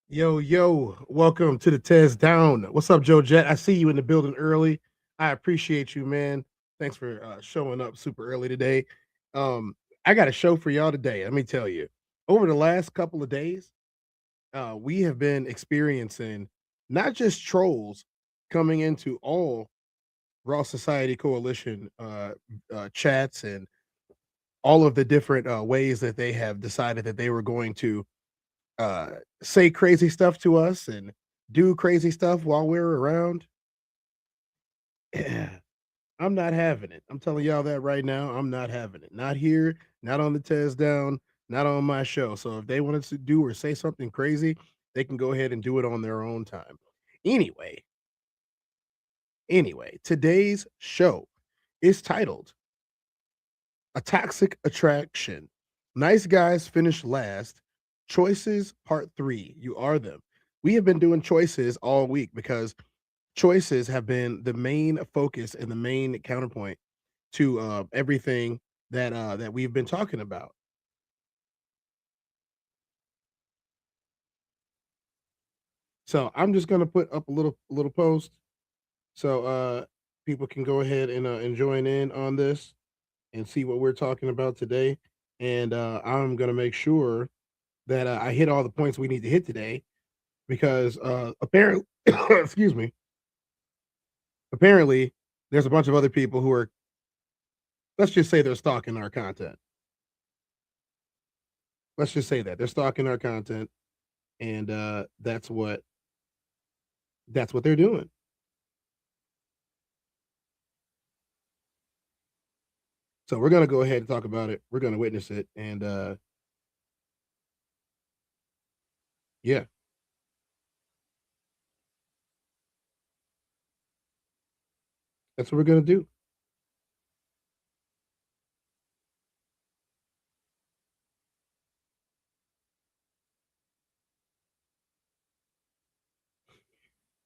Yo, welcome to the Tezdown. What's up, Joe Jet? I see you in the building early. I appreciate you, man. Thanks for showing up super early today. Um, I got a show for y'all today. Let me tell you. Over the last couple of days, we have been experiencing not just trolls coming into all Raw Society Coalition chats and all of the different ways that they have decided that they were going to uh, say crazy stuff to us and do crazy stuff while we're around. I'm not having it. I'm telling y'all that right now. I'm not having it. Not here, not on the Tez Down, not on my show. So if they wanted to do or say something crazy, they can go ahead and do it on their own time. Anyway, today's show is titled A Toxic Attraction. Nice guys finish last. Choices part 3. You are them. We have been doing choices all week because choices have been the main focus and the main counterpoint to everything that we've been talking about. So I'm just gonna put up a little post so people can go ahead and join in on this and see what we're talking about today. And I'm gonna make sure that I hit all the points we need to hit today because apparently, excuse me, apparently there's a bunch of other people who are, let's just say, they're stalking our content. Let's just say that they're stalking our content, and that's what they're doing. So we're gonna go ahead and talk about it. We're gonna witness it, and yeah, that's what we're gonna do.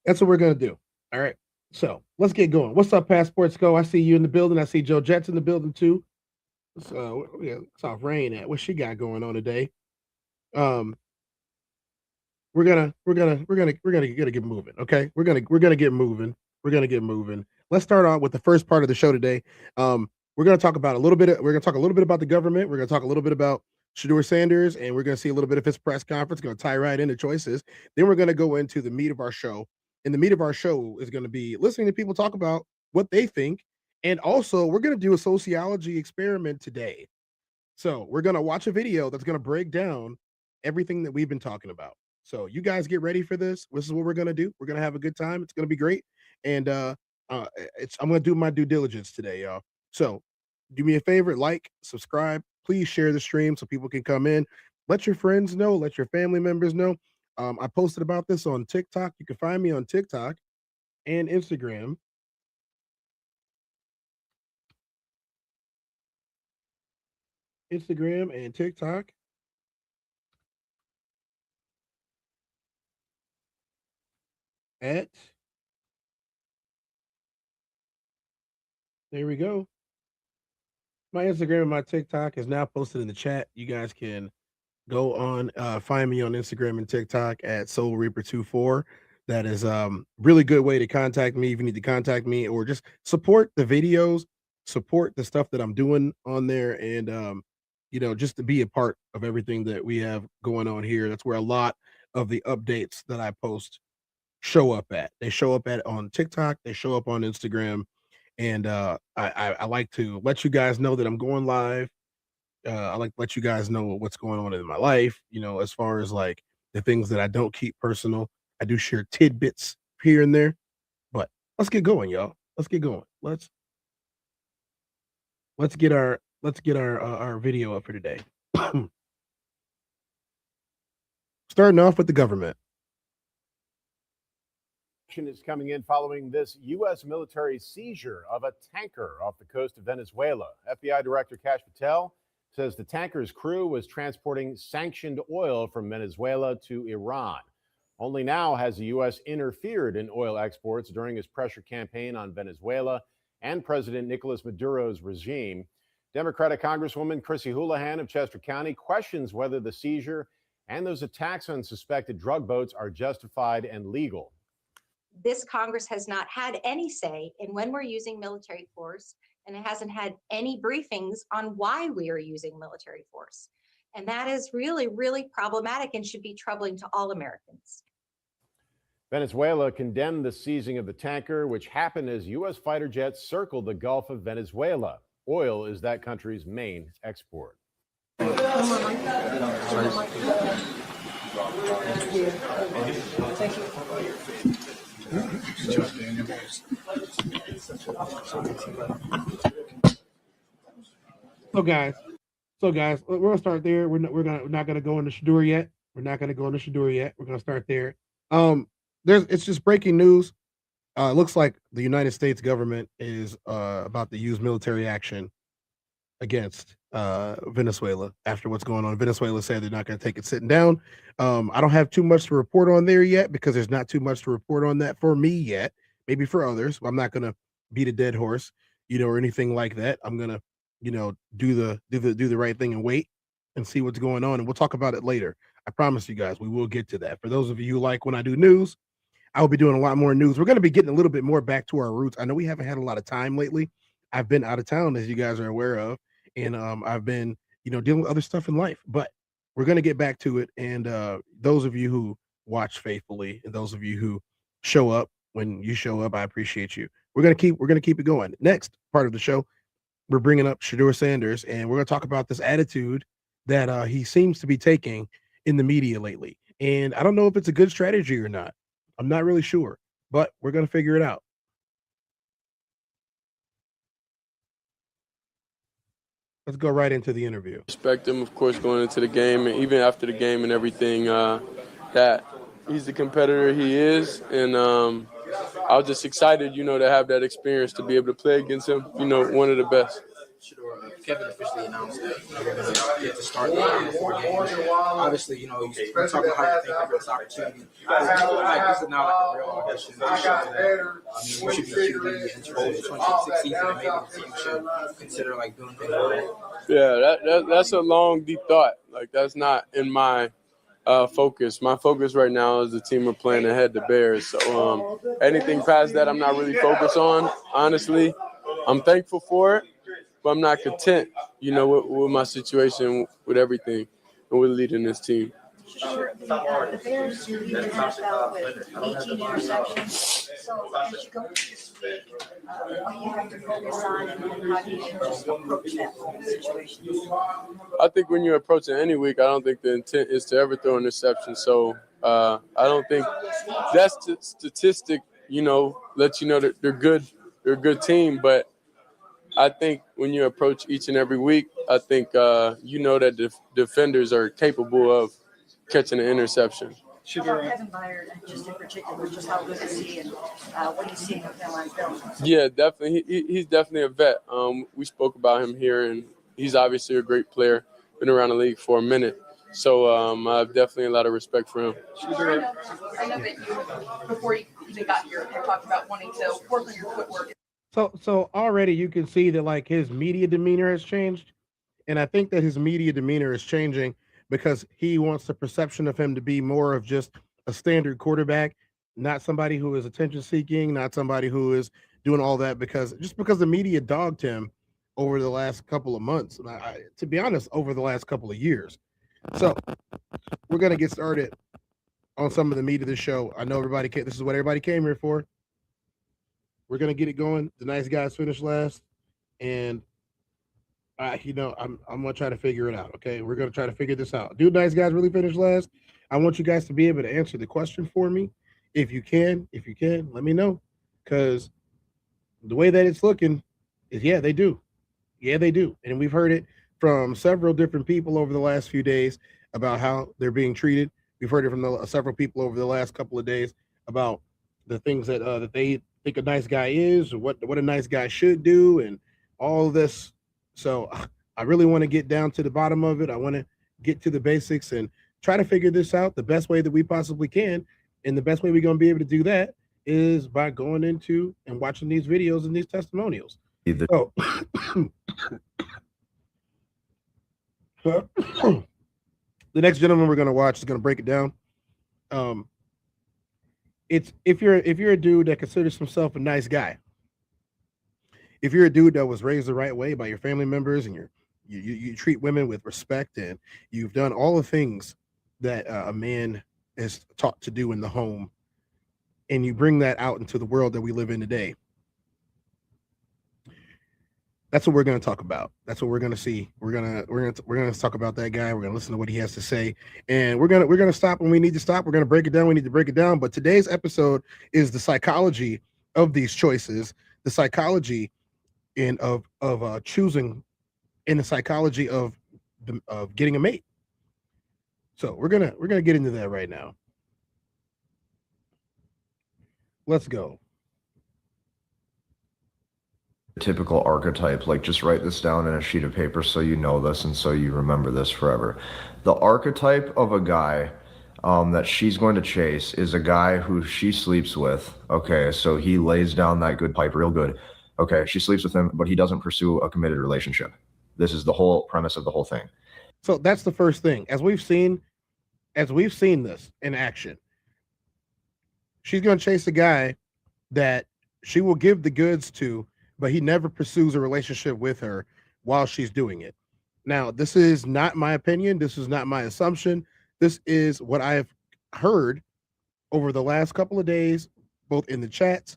That's what we're gonna do. All right. So let's get going. What's up, Passports Go? I see you in the building. I see Joe Jets in the building too. So yeah, it's off Rain at what she got going on today. Um, we're gonna get moving. Okay, we're gonna get moving. We're gonna get moving. Let's start on with the first part of the show today. We're gonna talk about a little bit. We're gonna talk a little bit about the government. We're gonna talk a little bit about Shador Sanders, and we're gonna see a little bit of his press conference. Going to tie right into choices. Then we're gonna go into the meat of our show, and the meat of our show is gonna be listening to people talk about what they think, and also we're gonna do a sociology experiment today. So we're gonna watch a video that's gonna break down everything that we've been talking about. So you guys get ready for this. This is what we're gonna do. We're gonna have a good time. It's gonna be great. And I'm gonna do my due diligence today, y'all. So do me a favor, like, subscribe, please share the stream so people can come in. Let your friends know, let your family members know. I posted about this on TikTok. You can find me on TikTok and Instagram. Instagram and TikTok at, there we go. My Instagram and my TikTok is now posted in the chat. You guys can go on, find me on Instagram and TikTok at Soul Reaper 24. That is really good way to contact me if you need to contact me or just support the videos, support the stuff that I'm doing on there, and just to be a part of everything that we have going on here. That's where a lot of the updates that I post show up at. They show up at on TikTok, they show up on Instagram, and I like to let you guys know that I'm going live. I like to let you guys know what's going on in my life, as far as like the things that I don't keep personal. I do share tidbits here and there, but let's get going, y'all. Let's get going. Let's get our video up for today. Starting off with the government. Is coming in following this U.S. military seizure of a tanker off the coast of Venezuela. FBI Director Kash Patel says the tanker's crew was transporting sanctioned oil from Venezuela to Iran. Only now has the U.S. interfered in oil exports during his pressure campaign on Venezuela and President Nicolas Maduro's regime. Democratic Congresswoman Chrissy Houlihan of Chester County questions whether the seizure and those attacks on suspected drug boats are justified and legal. This Congress has not had any say in when we're using military force, and it hasn't had any briefings on why we are using military force. And that is really, really problematic and should be troubling to all Americans. Venezuela condemned the seizing of the tanker, which happened as U.S. fighter jets circled the Gulf of Venezuela. Oil is that country's main export. So guys, we're gonna start there. We're not gonna go into Shadur yet. We're not gonna go into Shadur yet. We're gonna start there. It's just breaking news. It looks like the United States government is about to use military action against Venezuela after what's going on. Venezuela said they're not going to take it sitting down. I don't have too much to report on there yet because there's not too much to report on that for me yet. Maybe for others. I'm not going to beat a dead horse, or anything like that. I'm going to, do the right thing and wait and see what's going on, and we'll talk about it later. I promise you guys, we will get to that. For those of you who like when I do news, I will be doing a lot more news. We're going to be getting a little bit more back to our roots. I know we haven't had a lot of time lately. I've been out of town, as you guys are aware of, and I've been, dealing with other stuff in life. But we're going to get back to it. And those of you who watch faithfully, and those of you who show up when you show up, I appreciate you. We're gonna keep it going. Next part of the show, we're bringing up Shadur Sanders, and we're going to talk about this attitude that he seems to be taking in the media lately. And I don't know if it's a good strategy or not. I'm not really sure, but we're going to figure it out. Let's go right into the interview. Respect him, of course, going into the game, and even after the game and everything, that he's the competitor he is. And I was just excited, to have that experience, to be able to play against him, one of the best. Kevin officially announced that we're going to get to start the 4 games. Obviously, you talk about how you think of this opportunity. This is not like a real audition. You should be truly interested in 2016 season, and maybe the team should consider doing things right. Yeah, that's a long, deep thought. That's not in my focus. My focus right now is the team are playing ahead the Bears. So anything past that, I'm not really focused on. Honestly, I'm thankful for it. But I'm not content, with my situation, with everything, and with leading this team. Sure. The Bears lead the NFL with 18 interceptions. So as you go into this week, what you have to focus on, and how do you just approach that whole situation? I think when you're approaching any week, I don't think the intent is to ever throw an interception. So I don't think that statistic, lets you know that they're good. They're a good team, but I think when you approach each and every week, I think that defenders are capable of catching an interception. Kevin Byard, just in particular, just how good is he, and what he's seeing of him on film? Yeah, definitely. He's definitely a vet. We spoke about him here, and he's obviously a great player. Been around the league for a minute. So I have definitely a lot of respect for him. I know that you, before you even got here, you talked about wanting to work on your footwork. So already you can see that his media demeanor has changed. And I think that his media demeanor is changing because he wants the perception of him to be more of just a standard quarterback, not somebody who is attention seeking, not somebody who is doing all that because the media dogged him over the last couple of months. To be honest, over the last couple of years. So we're going to get started on some of the meat of the show. I know this is what everybody came here for. We're gonna get it going. The nice guys finished last, and I'm gonna try to figure it out. Okay, we're gonna try to figure this out. Do nice guys really finish last? I want you guys to be able to answer the question for me, if you can. Let me know, because the way that it's looking is they do, and we've heard it from several different people over the last few days about how they're being treated. We've heard it from several people over the last couple of days about the things that they think a nice guy is, or what a nice guy should do, and all of this. So I really want to get down to the bottom of it. I want to get to the basics and try to figure this out the best way that we possibly can. And the best way we're going to be able to do that is by going into and watching these videos and these testimonials. The next gentleman we're gonna watch is gonna break it down. It's if you're a dude that considers himself a nice guy, if you're a dude that was raised the right way by your family members and you treat women with respect and you've done all the things that a man is taught to do in the home, and you bring that out into the world that we live in today. That's what we're going to talk about. That's what we're going to see. We're going to talk about that guy. We're going to listen to what he has to say, and we're going to stop when we need to stop. We're going to break it down. We need to break it down. But today's episode is the psychology of these choices, the psychology of choosing, and the psychology of getting a mate. So we're gonna get into that right now. Let's go. Typical archetype, like just write this down in a sheet of paper so you know this and so you remember this forever. The archetype of a guy that she's going to chase is a guy who she sleeps with. Okay, so he lays down that good pipe real good. Okay, she sleeps with him, but he doesn't pursue a committed relationship. This is the whole premise of the whole thing. So that's the first thing. As we've seen this in action, she's going to chase a guy that she will give the goods to, but he never pursues a relationship with her while she's doing it. Now, this is not my opinion. This is not my assumption. This is what I've heard over the last couple of days, both in the chats,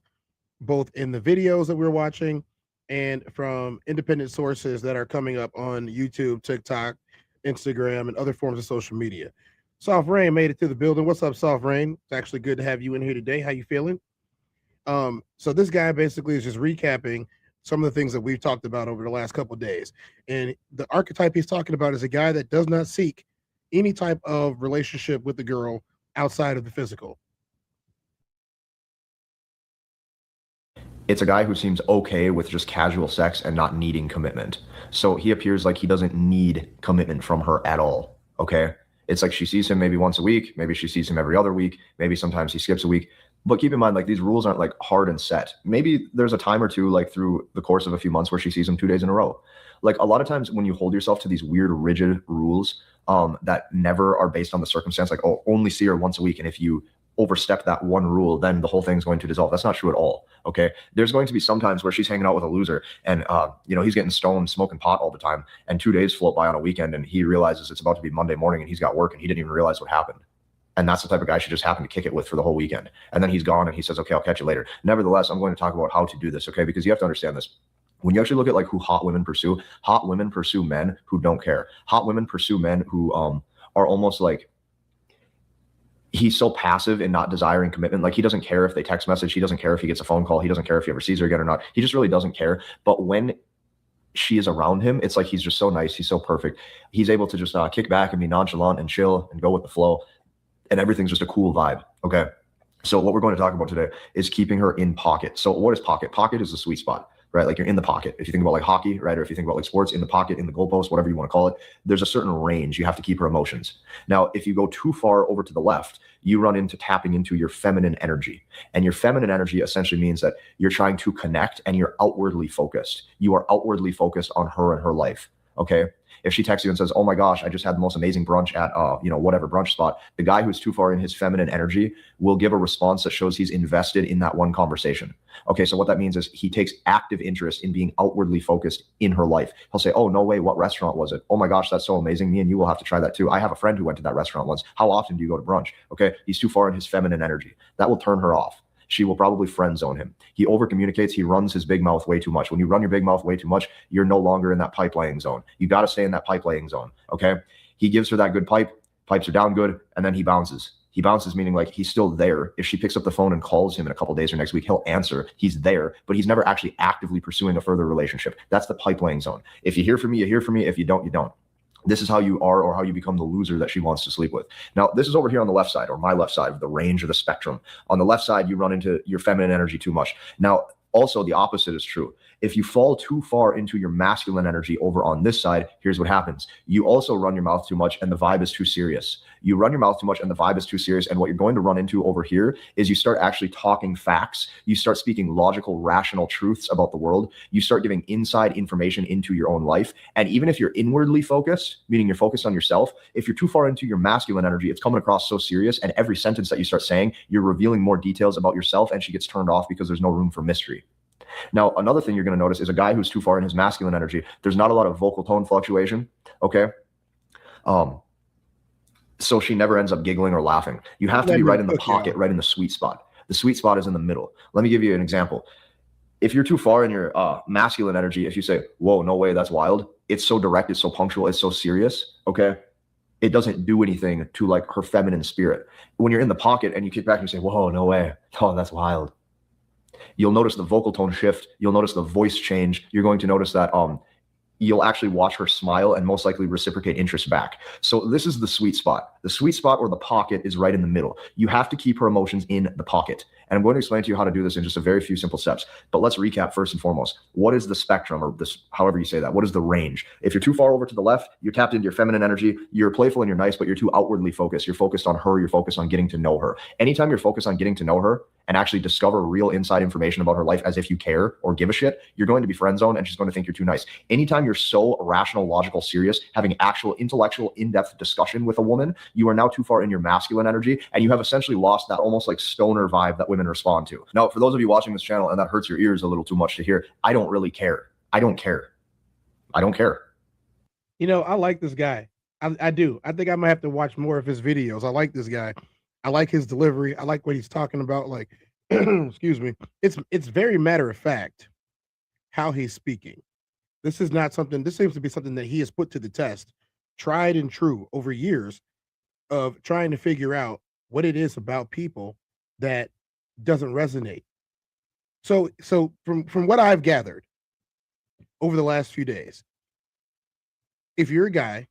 both in the videos that we're watching, and from independent sources that are coming up on YouTube, TikTok, Instagram, and other forms of social media. Soft Rain made it to the building. What's up, Soft Rain? It's actually good to have you in here today. How you feeling? So this guy basically is just recapping some of the things that we've talked about over the last couple of days. And the archetype he's talking about is a guy that does not seek any type of relationship with the girl outside of the physical. It's a guy who seems okay with just casual sex and not needing commitment. So he appears like he doesn't need commitment from her at all, okay? It's like she sees him maybe once a week, maybe she sees him every other week, maybe sometimes he skips a week. But keep in mind, like, these rules aren't like hard and set. Maybe there's a time or two, like through the course of a few months, where she sees him 2 days in a row. Like, a lot of times when you hold yourself to these weird, rigid rules that never are based on the circumstance, like, oh, only see her once a week, and if you overstep that one rule, then the whole thing's going to dissolve. That's not true at all. Okay. There's going to be some times where she's hanging out with a loser and, he's getting stoned, smoking pot all the time. And 2 days float by on a weekend and he realizes it's about to be Monday morning and he's got work and he didn't even realize what happened. And that's the type of guy she just happened to kick it with for the whole weekend. And then he's gone and he says, okay, I'll catch you later. Nevertheless, I'm going to talk about how to do this. Okay. Because you have to understand this. When you actually look at like who hot women pursue men who don't care. Hot women pursue men who are almost like, he's so passive in not desiring commitment. Like, he doesn't care if they text message. He doesn't care if he gets a phone call. He doesn't care if he ever sees her again or not. He just really doesn't care. But when she is around him, it's like he's just so nice. He's so perfect. He's able to just kick back and be nonchalant and chill and go with the flow. And everything's just a cool vibe. Okay. So what we're going to talk about today is keeping her in pocket. So what is pocket? Pocket is the sweet spot, right? Like, you're in the pocket. If you think about like hockey, right? Or if you think about like sports, in the pocket, in the goalpost, whatever you want to call it, there's a certain range. You have to keep her emotions. Now, if you go too far over to the left, you run into tapping into your feminine energy. And your feminine energy essentially means that you're trying to connect and you're outwardly focused. You are outwardly focused on her and her life. Okay. If she texts you and says, oh my gosh, I just had the most amazing brunch at, whatever brunch spot, the guy who's too far in his feminine energy will give a response that shows he's invested in that one conversation. Okay. So what that means is he takes active interest in being outwardly focused in her life. He'll say, oh, no way. What restaurant was it? Oh my gosh, that's so amazing. Me and you will have to try that too. I have a friend who went to that restaurant once. How often do you go to brunch? Okay. He's too far in his feminine energy. That will turn her off. She will probably friend zone him. He over communicates. He runs his big mouth way too much. When you run your big mouth way too much, you're no longer in that pipe laying zone. You got to stay in that pipe laying zone. Okay. He gives her that good pipe. Pipes are down good. And then he bounces. He bounces, meaning like he's still there. If she picks up the phone and calls him in a couple of days or next week, he'll answer. He's there, but he's never actually actively pursuing a further relationship. That's the pipe laying zone. If you hear from me, you hear from me. If you don't, you don't. This is how you are, or how you become the loser that she wants to sleep with. Now, this is over here on the left side, or my left side of the range or the spectrum. On the left side, you run into your feminine energy too much. Now, Also, the opposite is true. If you fall too far into your masculine energy over on this side, here's what happens. You also run your mouth too much and the vibe is too serious. You run your mouth too much and the vibe is too serious. And what you're going to run into over here is you start actually talking facts. You start speaking logical, rational truths about the world. You start giving inside information into your own life. And even if you're inwardly focused, meaning you're focused on yourself, if you're too far into your masculine energy, it's coming across so serious. And every sentence that you start saying, you're revealing more details about yourself, and she gets turned off because there's no room for mystery. Now, another thing you're going to notice is a guy who's too far in his masculine energy, there's not a lot of vocal tone fluctuation. Okay. So she never ends up giggling or laughing. You have to be right in the pocket, right in the sweet spot. The sweet spot is in the middle. Let me give you an example. If you're too far in your masculine energy, if you say, whoa, no way, that's wild. It's so direct, it's so punctual, it's so serious. Okay. It doesn't do anything to like her feminine spirit. When you're in the pocket and you kick back and you say, whoa, no way. Oh, that's wild. You'll notice the vocal tone shift. You'll notice the voice change. You're going to notice that you'll actually watch her smile and most likely reciprocate interest back. So this is the sweet spot. The sweet spot or the pocket is right in the middle. You have to keep her emotions in the pocket. And I'm going to explain to you how to do this in just a very few simple steps. But let's recap first and foremost. What is the spectrum, or this, however you say that? What is the range? If you're too far over to the left, you're tapped into your feminine energy. You're playful and you're nice, but you're too outwardly focused. You're focused on her. You're focused on getting to know her. Anytime you're focused on getting to know her and actually discover real inside information about her life as if you care or give a shit, you're going to be friend zoned and she's going to think you're too nice. Anytime you're so rational, logical, serious, having actual intellectual, in-depth discussion with a woman, you are now too far in your masculine energy and you have essentially lost that almost like stoner vibe that women respond to. Now, for those of you watching this channel and that hurts your ears a little too much to hear, I don't really care. I don't care. I don't care. You know, I like this guy. I do. I think I might have to watch more of his videos. I like this guy. I like his delivery. I like what he's talking about. Like, excuse me. It's very matter of fact how he's speaking. This is not something, this seems to be something that he has put to the test, tried and true over years of trying to figure out what it is about people that doesn't resonate. So from what I've gathered over the last few days, if you're a guy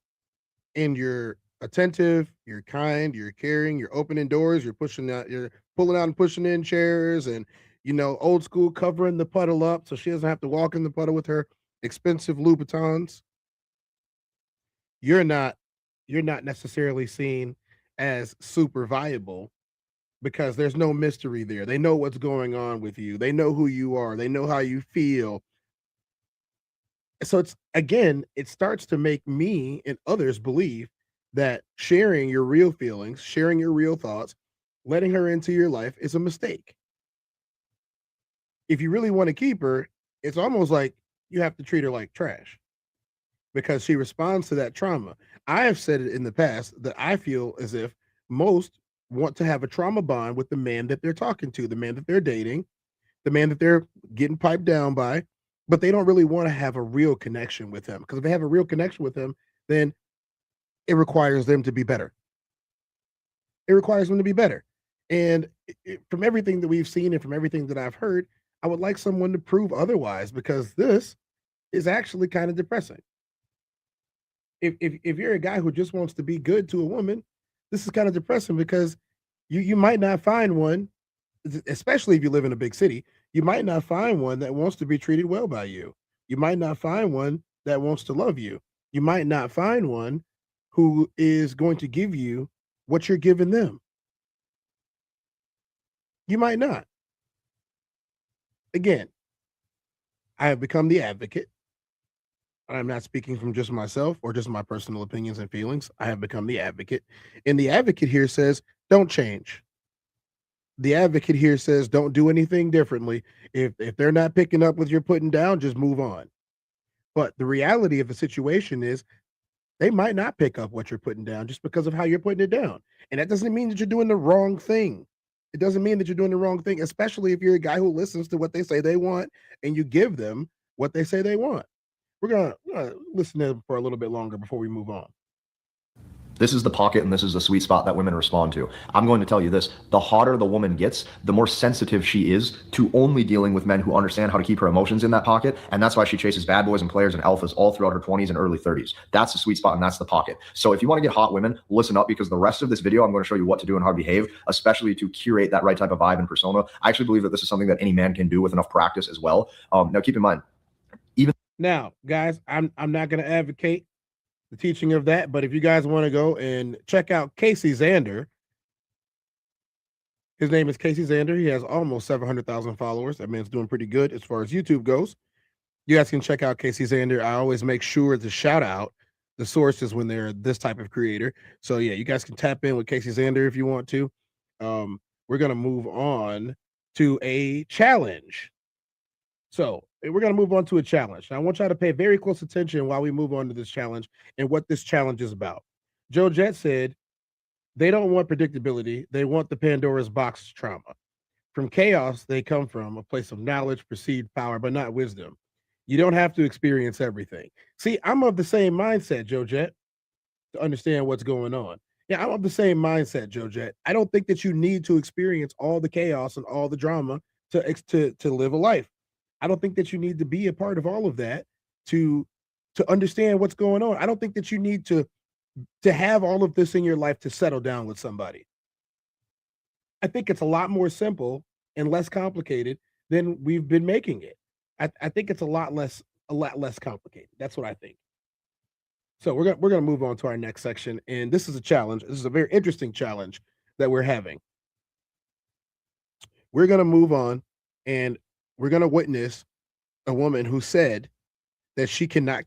and you're attentive, you're kind, you're caring, you're opening doors, you're pushing out, you're pulling out and pushing in chairs, and you know, old school, covering the puddle up so she doesn't have to walk in the puddle with her expensive Louboutins, you're not necessarily seen as super viable because there's no mystery there. They know what's going on with you. They know who you are. They know how you feel. So it's, again, it starts to make me and others believe that sharing your real feelings, sharing your real thoughts, letting her into your life is a mistake. If you really want to keep her, it's almost like you have to treat her like trash because she responds to that trauma. I have said it in the past that I feel as if most want to have a trauma bond with the man that they're talking to, the man that they're dating, the man that they're getting piped down by, but they don't really want to have a real connection with him, because if they have a real connection with him, then it requires them to be better. It requires them to be better. And from everything that we've seen and from everything that I've heard, I would like someone to prove otherwise, because this is actually kind of depressing. If you're a guy who just wants to be good to a woman, this is kind of depressing, because you might not find one, especially if you live in a big city. You might not find one that wants to be treated well by you. You might not find one that wants to love you. You might not find one who is going to give you what you're giving them. You might not. Again, I have become the advocate. I'm not speaking from just myself or just my personal opinions and feelings. I have become the advocate. And the advocate here says, don't change. The advocate here says, don't do anything differently. If they're not picking up what you're putting down, just move on. But the reality of the situation is they might not pick up what you're putting down just because of how you're putting it down. And that doesn't mean that you're doing the wrong thing. It doesn't mean that you're doing the wrong thing, especially if you're a guy who listens to what they say they want and you give them what they say they want. We're gonna listen to them for a little bit longer before we move on. This is the pocket and this is the sweet spot that women respond to. I'm going to tell you this, the hotter the woman gets, the more sensitive she is to only dealing with men who understand how to keep her emotions in that pocket. And that's why she chases bad boys and players and alphas all throughout her 20s and early 30s. That's the sweet spot and that's the pocket. So if you want to get hot women, listen up, because the rest of this video, I'm going to show you what to do and how to behave, especially to curate that right type of vibe and persona. I actually believe that this is something that any man can do with enough practice as well. Now keep in mind, Now, guys, I'm not going to advocate the teaching of that, but if you guys want to go and check out Casey Xander, his name is Casey Xander. He has almost 700,000 followers. That man's doing pretty good as far as YouTube goes. You guys can check out Casey Xander. I always make sure to shout out the sources when they're this type of creator. So yeah, you guys can tap in with Casey Xander if you want to. We're going to move on to a challenge. So we're going to move on to a challenge. Now, I want y'all to pay very close attention while we move on to this challenge and what this challenge is about. Joe Jett said they don't want predictability. They want the Pandora's box trauma. From chaos, they come from a place of knowledge, perceived power, but not wisdom. You don't have to experience everything. See, I'm of the same mindset, Joe Jett, to understand what's going on. Yeah, I'm of the same mindset, Joe Jett. I don't think that you need to experience all the chaos and all the drama to live a life. I don't think that you need to be a part of all of that to understand what's going on. I don't think that you need to have all of this in your life to settle down with somebody. I think it's a lot more simple and less complicated than we've been making it. I think it's a lot less complicated. That's what I think. So we're gonna move on to our next section, and this is a challenge. This is a very interesting challenge that we're having. We're gonna move on, and we're gonna witness a woman who said that she cannot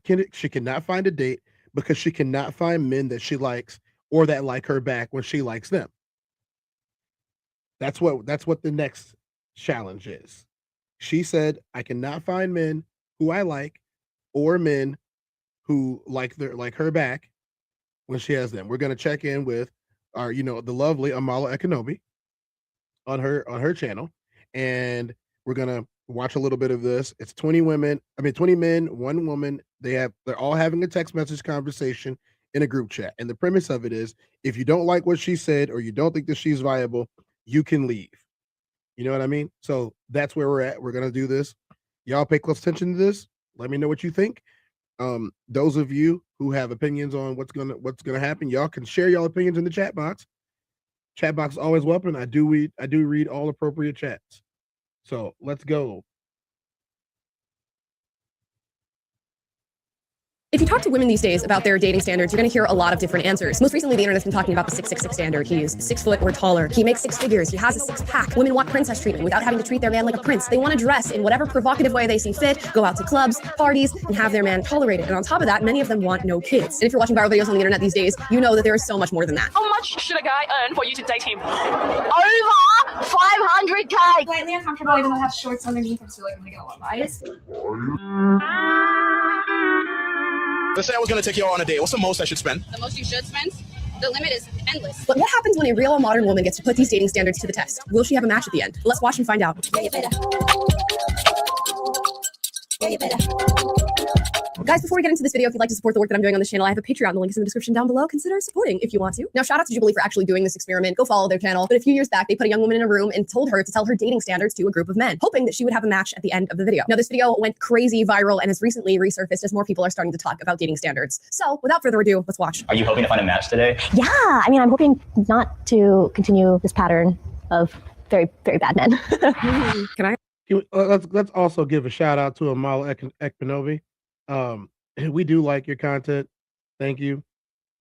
find a date because she cannot find men that she likes or that like her back when she likes them. That's what the next challenge is. She said, I cannot find men who I like or men who like her back when she has them. We're going to check in with our, the lovely Amala Ekanobi on her channel, and we're going to watch a little bit of this. It's 20 men, 1 woman. They're all having a text message conversation in a group chat. And the premise of it is, if you don't like what she said or you don't think that she's viable, you can leave. You know what I mean? So that's where we're at. We're going to do this. Y'all pay close attention to this. Let me know what you think. Those of you who have opinions on what's gonna happen, y'all can share y'all opinions in the chat box. Chat box is always welcome. I do read all appropriate chats. So let's go. If you talk to women these days about their dating standards, you're going to hear a lot of different answers. Most recently, the internet's been talking about the 6'6" standard. He's 6 foot or taller. He makes 6 figures. He has a 6-pack. Women want princess treatment without having to treat their man like a prince. They want to dress in whatever provocative way they see fit, go out to clubs, parties, and have their man tolerated. And on top of that, many of them want no kids. And if you're watching viral videos on the internet these days, you know that there is so much more than that. How much should a guy earn for you to date him? Over 500K. Slightly uncomfortable even though I have shorts underneath. I'm still like, I'm gonna get a lot of bias. Let's say I was going to take you out on a date. What's the most I should spend? The most you should spend? The limit is endless. But what happens when a real modern woman gets to put these dating standards to the test? Will she have a match at the end? Let's watch and find out. Guys, before we get into this video, if you'd like to support the work that I'm doing on this channel, I have a Patreon. The link is in the description down below. Consider supporting if you want to. Now, shout out to Jubilee for actually doing this experiment. Go follow their channel. But a few years back, they put a young woman in a room and told her to tell her dating standards to a group of men, hoping that she would have a match at the end of the video. Now, this video went crazy viral and has recently resurfaced as more people are starting to talk about dating standards. So, without further ado, let's watch. Are you hoping to find a match today? Yeah, I mean, I'm hoping not to continue this pattern of very, very bad men. Can I? Let's also give a shout out to Amala Ekanobi. We do like your content. Thank you.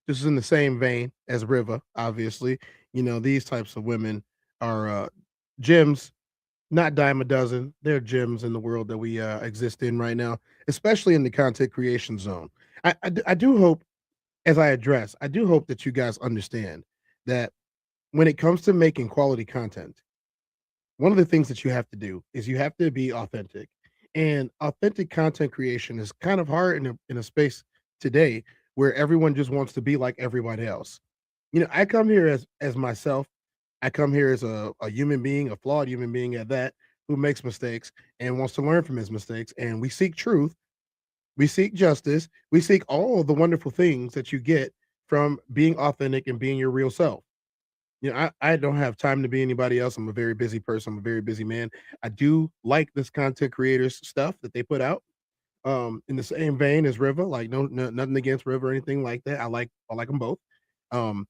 This is in the same vein as Riva, obviously. These types of women are gems, not dime a dozen. They're gems in the world that we exist in right now, especially in the content creation zone. I do hope, as I do hope that you guys understand that when it comes to making quality content, one of the things that you have to do is you have to be authentic. And authentic content creation is kind of hard in a space today where everyone just wants to be like everybody else. I come here as myself. I come here as a human being, a flawed human being at that, who makes mistakes and wants to learn from his mistakes. And we seek truth. We seek justice. We seek all the wonderful things that you get from being authentic and being your real self. I don't have time to be anybody else. I'm a very busy person. I'm a very busy man. I do like this content creators stuff that they put out. In the same vein as River, like no nothing against River or anything like that. I like them both. Um,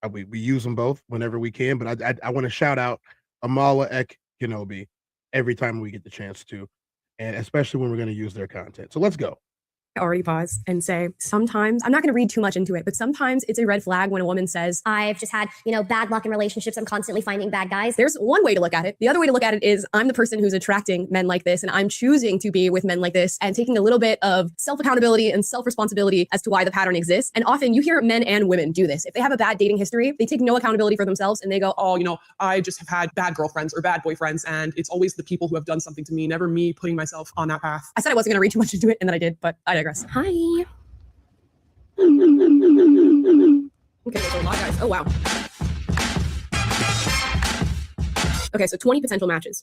we use them both whenever we can, but I want to shout out Amala Ek Kenobi every time we get the chance to, and especially when we're going to use their content. So let's go. Already pause and say, sometimes, I'm not going to read too much into it, but sometimes it's a red flag when a woman says, I've just had, bad luck in relationships. I'm constantly finding bad guys. there's one way to look at it. The other way to look at it is, I'm the person who's attracting men like this, and I'm choosing to be with men like this, and taking a little bit of self-accountability and self-responsibility as to why the pattern exists. And often you hear men and women do this. If they have a bad dating history, they take no accountability for themselves, and they go, oh, I just have had bad girlfriends or bad boyfriends, and it's always the people who have done something to me, never me putting myself on that path. I said I wasn't going to read too much into it, and then I did, but I digress. Hi. Okay, so a lot, guys. Oh, wow. Okay, so 20 potential matches.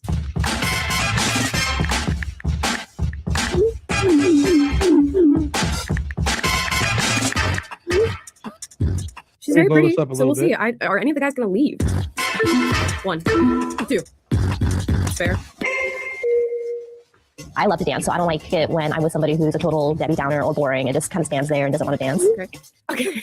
She's very pretty, so we'll see. Are any of the guys going to leave? 1, 2. That's fair. I love to dance, so I don't like it when I'm with somebody who's a total Debbie Downer or boring and just kind of stands there and doesn't want to dance. Okay.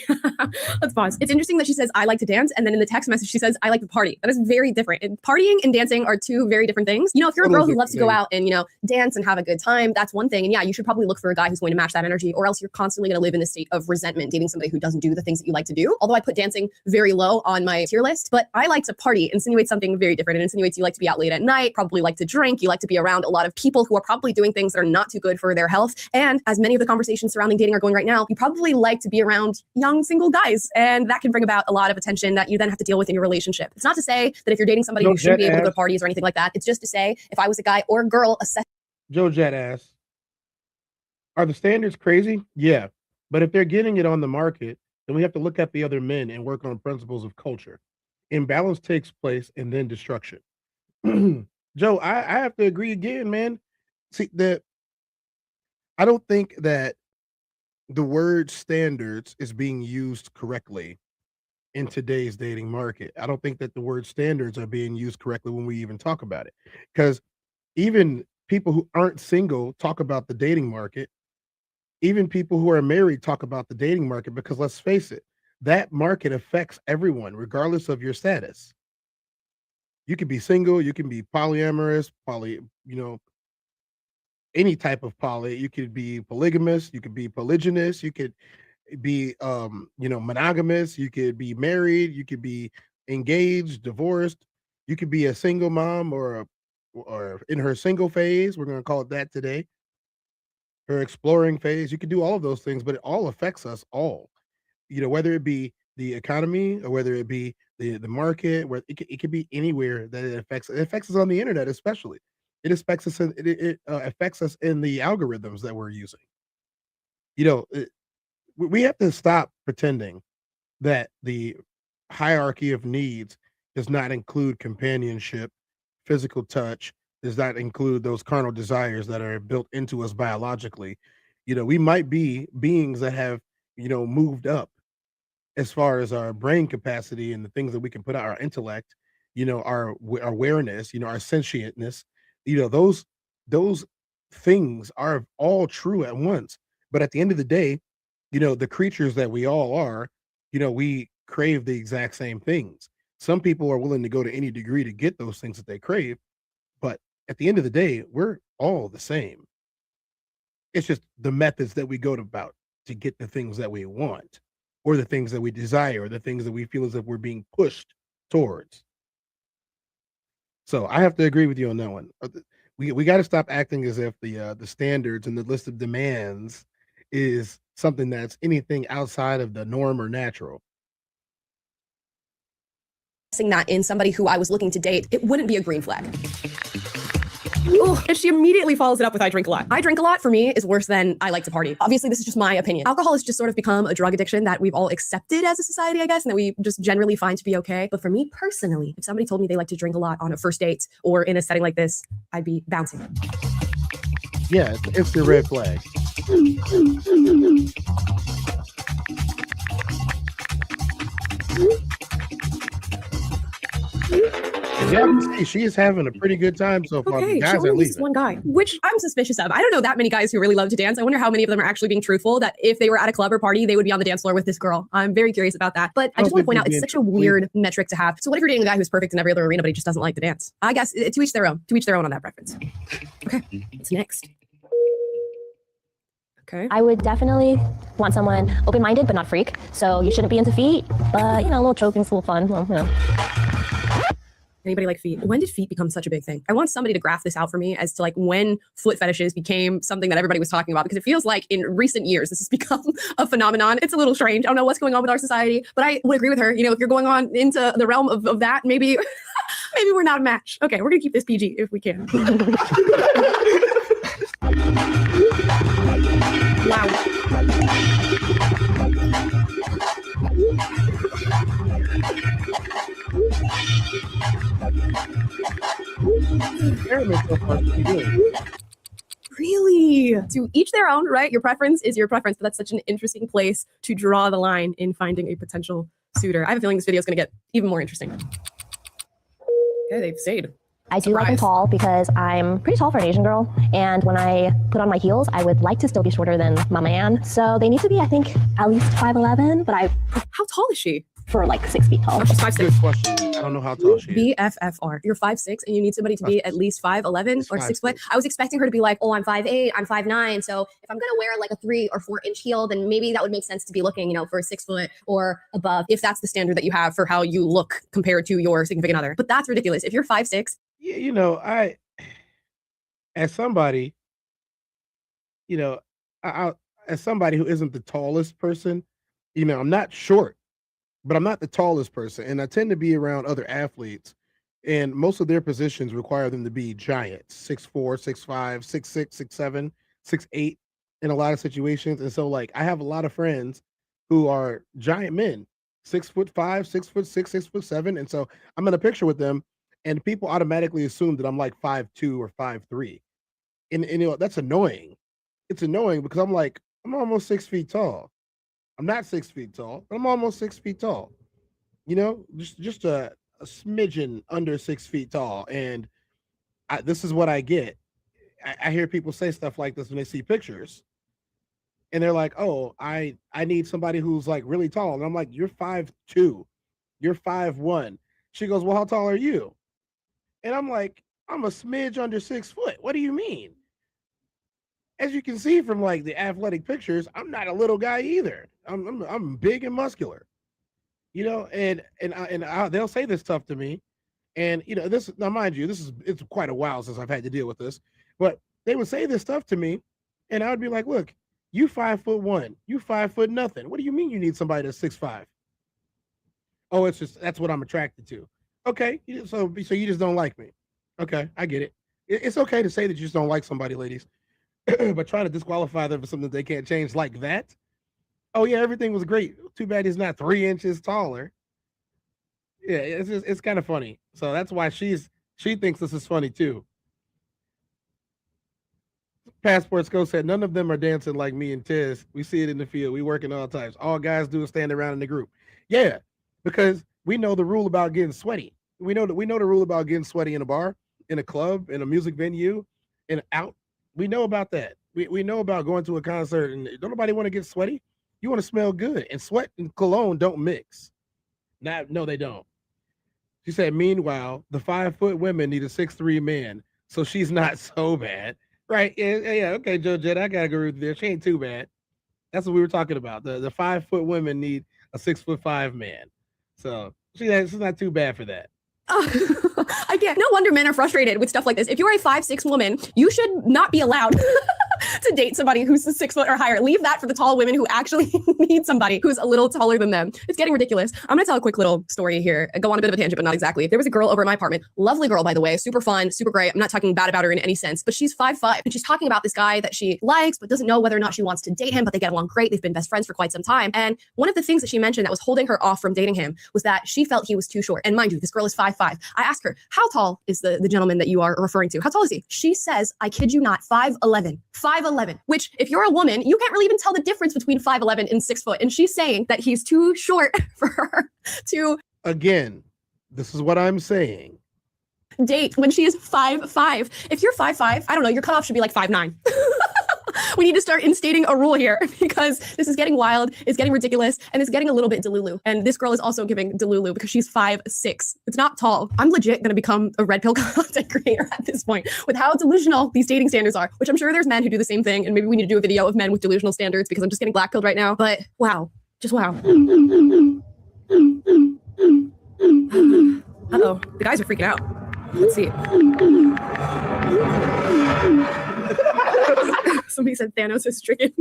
Let's pause. It's interesting that she says, I like to dance, and then in the text message, she says, I like to party. That is very different. And partying and dancing are two very different things. If you're a girl who loves to go out and, dance and have a good time, that's one thing. And yeah, you should probably look for a guy who's going to match that energy, or else you're constantly going to live in a state of resentment dating somebody who doesn't do the things that you like to do. Although I put dancing very low on my tier list, but I like to party insinuates something very different. It insinuates you like to be out late at night, probably like to drink, you like to be around a lot of people who are probably doing things that are not too good for their health. And as many of the conversations surrounding dating are going right now, you probably like to be around young single guys, and that can bring about a lot of attention that you then have to deal with in your relationship. It's not to say that if you're dating somebody who shouldn't be able to go to parties or anything like that. It's just to say, if I was a guy or a girl, Joe Jet asks, are the standards crazy? Yeah, but if they're getting it on the market, then we have to look at the other men and work on principles of culture. Imbalance takes place and then destruction. Joe, I have to agree again, man. See, I don't think that the word standards is being used correctly in today's dating market. I don't think that the word standards are being used correctly when we even talk about it, because even people who aren't single talk about the dating market. Even people who are married talk about the dating market, because let's face it, that market affects everyone, regardless of your status. You could be single, you can be polyamorous, any type of poly. You could be polygamous, you could be polygynous, you could be monogamous, you could be married, you could be engaged, divorced, you could be a single mom or in her single phase. We're going to call it that today. Her exploring phase. You could do all of those things, but it all affects us all. Whether it be the economy or whether it be the market, where it could be anywhere that it affects. It affects us on the internet, especially. It affects us. It affects us in the algorithms that we're using. We have to stop pretending that the hierarchy of needs does not include companionship, physical touch, does not include those carnal desires that are built into us biologically. We might be beings that have, moved up as far as our brain capacity and the things that we can put out, our intellect, our awareness, our sentientness, those things are all true at once. But at the end of the day, the creatures that we all are, we crave the exact same things. Some people are willing to go to any degree to get those things that they crave. But at the end of the day, we're all the same. It's just the methods that we go about to get the things that we want, or the things that we desire, or the things that we feel as if we're being pushed towards. So I have to agree with you on that one. We got to stop acting as if the standards and the list of demands is something that's anything outside of the norm or natural. That in somebody who I was looking to date, it wouldn't be a green flag. Ooh, and she immediately follows it up with I drink a lot. I drink a lot for me is worse than I like to party. Obviously, this is just my opinion. Alcohol has just sort of become a drug addiction that we've all accepted as a society, I guess, and that we just generally find to be okay. But for me personally, if somebody told me they like to drink a lot on a first date or in a setting like this, I'd be bouncing. Yeah, it's the red flag. Yeah, you see, she is having a pretty good time so far. Okay, The she guys only are uses leaving. one guy, which I'm suspicious of. I don't know that many guys who really love to dance. I wonder how many of them are actually being truthful that if they were at a club or party, they would be on the dance floor with this girl. I'm very curious about that. But I just want to point out, it's such a weird metric to have. So what if you're dating a guy who's perfect in every other arena, but he just doesn't like to dance? I guess to each their own. To each their own on that preference. Okay, what's next? Okay. I would definitely want someone open-minded but not freak. So you shouldn't be into feet, but a little choking's a little fun. Well, Anybody like feet? When did feet become such a big thing? I want somebody to graph this out for me as to like when foot fetishes became something that everybody was talking about, because it feels like in recent years this has become a phenomenon. It's a little strange. I don't know what's going on with our society, but I would agree with her. If you're going on into the realm of that, maybe maybe we're not a match. Okay, we're gonna keep this PG if we can. Wow. Really? To each their own, right? Your preference is your preference, but that's such an interesting place to draw the line in finding a potential suitor. I have a feeling this video is going to get even more interesting. Okay, they've stayed. I do like them tall because I'm pretty tall for an Asian girl. And when I put on my heels, I would like to still be shorter than my man. So they need to be, I think, at least 5'11". But How tall is she? For like 6 feet tall. Oh, she's 5'6". Good question. I don't know how tall she is. BFFR. You're 5'6", and you need somebody to be at least 5'11" or 6 foot. I was expecting her to be like, oh, I'm 5'8", I'm 5'9". So if I'm going to wear like a 3 or 4 inch heel, then maybe that would make sense to be looking, for 6 foot or above, if that's the standard that you have for how you look compared to your significant other. But that's ridiculous. If you're 5'6". Yeah, as somebody, as somebody who isn't the tallest person, I'm not short, but I'm not the tallest person. And I tend to be around other athletes, and most of their positions require them to be giants, 6'4", 6'5", 6'6", 6'7", 6'8", in a lot of situations. And so I have a lot of friends who are giant men, 6'5", 6'6", 6'7". And so I'm in a picture with them, and people automatically assume that I'm like 5'2" or 5'3". And that's annoying. It's annoying because I'm almost 6 feet tall. I'm not 6 feet tall, but I'm almost 6 feet tall. Just a smidgen under 6 feet tall. And this is what I get. I hear people say stuff like this when they see pictures. And they're like, oh, I need somebody who's like really tall. And I'm like, you're 5'2". You're 5'1". She goes, well, how tall are you? And I'm like, I'm a smidge under 6 foot. What do you mean? As you can see from the athletic pictures, I'm not a little guy either. I'm big and muscular, and they'll say this stuff to me, and this, now mind you, it's quite a while since I've had to deal with this, but they would say this stuff to me, and I would be like, look, you 5'1", you 5 foot nothing. What do you mean you need somebody that's 6'5"? Oh, it's just that's what I'm attracted to. Okay, so you just don't like me. Okay, I get it. It's okay to say that you just don't like somebody, ladies. But trying to disqualify them for something they can't change like that. Oh yeah, everything was great. Too bad he's not 3 inches taller. Yeah, it's kind of funny. So that's why she thinks this is funny too. Passport Go said none of them are dancing like me and Tez. We see it in the field. We work in all types. All guys do is stand around in the group. Yeah, because we know the rule about getting sweaty. We know the rule about getting sweaty in a bar, in a club, in a music venue, and out. We know about that. We know about going to a concert, and don't nobody want to get sweaty. You want to smell good, and sweat and cologne don't mix. No, they don't. She said, meanwhile, the 5 foot women need a 6'3" man, so she's not so bad. Right? Yeah. Okay, Joe Jett, I gotta agree with you there. She ain't too bad. That's what we were talking about. The 5 foot women need a 6'5" man. So she's not too bad for that. I can't. No wonder men are frustrated with stuff like this. If you're a 5'6" woman, you should not be allowed to date somebody who's 6 foot or higher. Leave that for the tall women who actually need somebody who's a little taller than them. It's getting ridiculous. I'm going to tell a quick little story here. Go on a bit of a tangent, but not exactly. There was a girl over at my apartment. Lovely girl, by the way. Super fun, super great. I'm not talking bad about her in any sense, but she's 5'5", and she's talking about this guy that she likes, but doesn't know whether or not she wants to date him, but they get along great. They've been best friends for quite some time. And one of the things that she mentioned that was holding her off from dating him was that she felt he was too short. And mind you, this girl is 5'5". I asked her, how tall is the gentleman that you are referring to? How tall is he? She says, I kid you not, 5'11", 5'11", which if you're a woman, you can't really even tell the difference between 5'11" and 6 foot. And she's saying that he's too short for her to. Again, This is what I'm saying. Date when she is 5'5". If you're 5'5", I don't know, your cutoff should be like 5'9". We need to start instating a rule here because this is getting wild, it's getting ridiculous, and it's getting a little bit delulu. And this girl is also giving delulu because she's 5'6". It's not tall. I'm legit gonna become a red pill content creator at this point with how delusional these dating standards are, which I'm sure there's men who do the same thing. And maybe we need to do a video of men with delusional standards because I'm just getting black pilled right now. But wow, just wow. Uh-oh, the guys are freaking out. Let's see. Somebody said Thanos is stricken.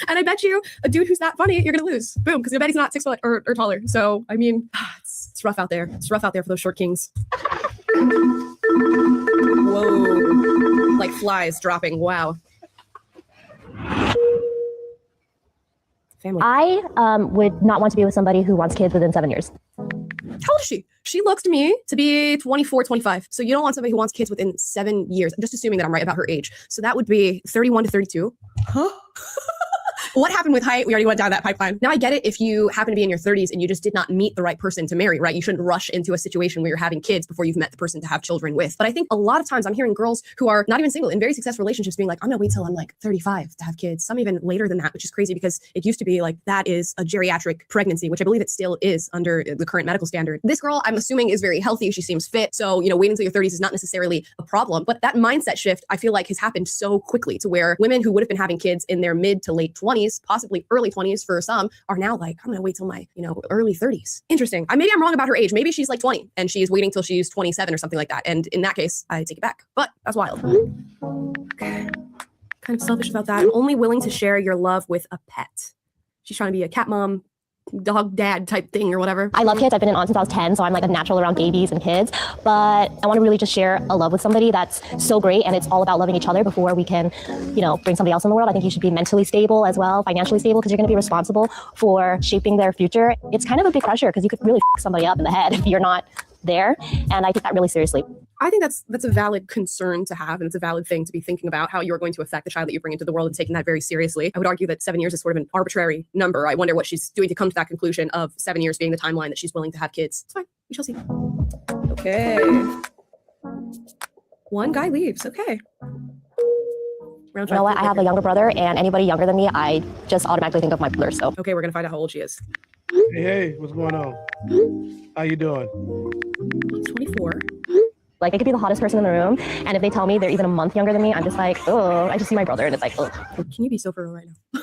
And I bet you a dude who's that funny, you're going to lose. Boom, because I bet he's not 6 foot or taller. So, I mean, it's rough out there. It's rough out there for those short kings. Whoa. Like flies dropping. Wow. Family. I would not want to be with somebody who wants kids within 7 years. How old is she? She looks to me to be 24, 25. So you don't want somebody who wants kids within 7 years. I'm just assuming that I'm right about her age. So that would be 31 to 32. Huh? What happened with height? We already went down that pipeline. Now I get it if you happen to be in your 30s and you just did not meet the right person to marry, right? You shouldn't rush into a situation where you're having kids before you've met the person to have children with. But I think a lot of times I'm hearing girls who are not even single in very successful relationships being like, I'm gonna wait till I'm like 35 to have kids. Some even later than that, which is crazy because it used to be like that is a geriatric pregnancy, which I believe it still is under the current medical standard. This girl, I'm assuming, is very healthy. She seems fit. So, you know, waiting until your 30s is not necessarily a problem. But that mindset shift, I feel like has happened so quickly to where women who would have been having kids in their mid to late 20s, possibly early 20s for some, are now like, I'm gonna wait till my, early 30s. Interesting. Maybe I'm wrong about her age. Maybe she's like 20 and she's waiting till she's 27 or something like that. And in that case, I take it back. But that's wild. Okay. Kind of selfish about that. I'm only willing to share your love with a pet. She's trying to be a cat mom, dog dad type thing or whatever. I love kids. I've been an aunt since I was 10, so I'm like a natural around babies and kids. But I want to really just share a love with somebody that's so great, and it's all about loving each other before we can, bring somebody else in the world. I think you should be mentally stable as well, financially stable, because you're going to be responsible for shaping their future. It's kind of a big pressure because you could really f somebody up in the head if you're not there, and I take that really seriously. I think that's a valid concern to have, and it's a valid thing to be thinking about how you're going to affect the child that you bring into the world and taking that very seriously. I would argue that 7 years is sort of an arbitrary number. I wonder what she's doing to come to that conclusion of 7 years being the timeline that she's willing to have kids. It's fine. We shall see. Okay. One guy leaves. Okay. You know what? I have a younger brother, and anybody younger than me, I just automatically think of my brother. So okay, we're gonna find out how old she is. Hey, what's going on? How you doing? 24. Like, I could be the hottest person in the room, and if they tell me they're even a month younger than me, I'm just like, oh, I just see my brother, and it's like, oh. Can you be so for real right now?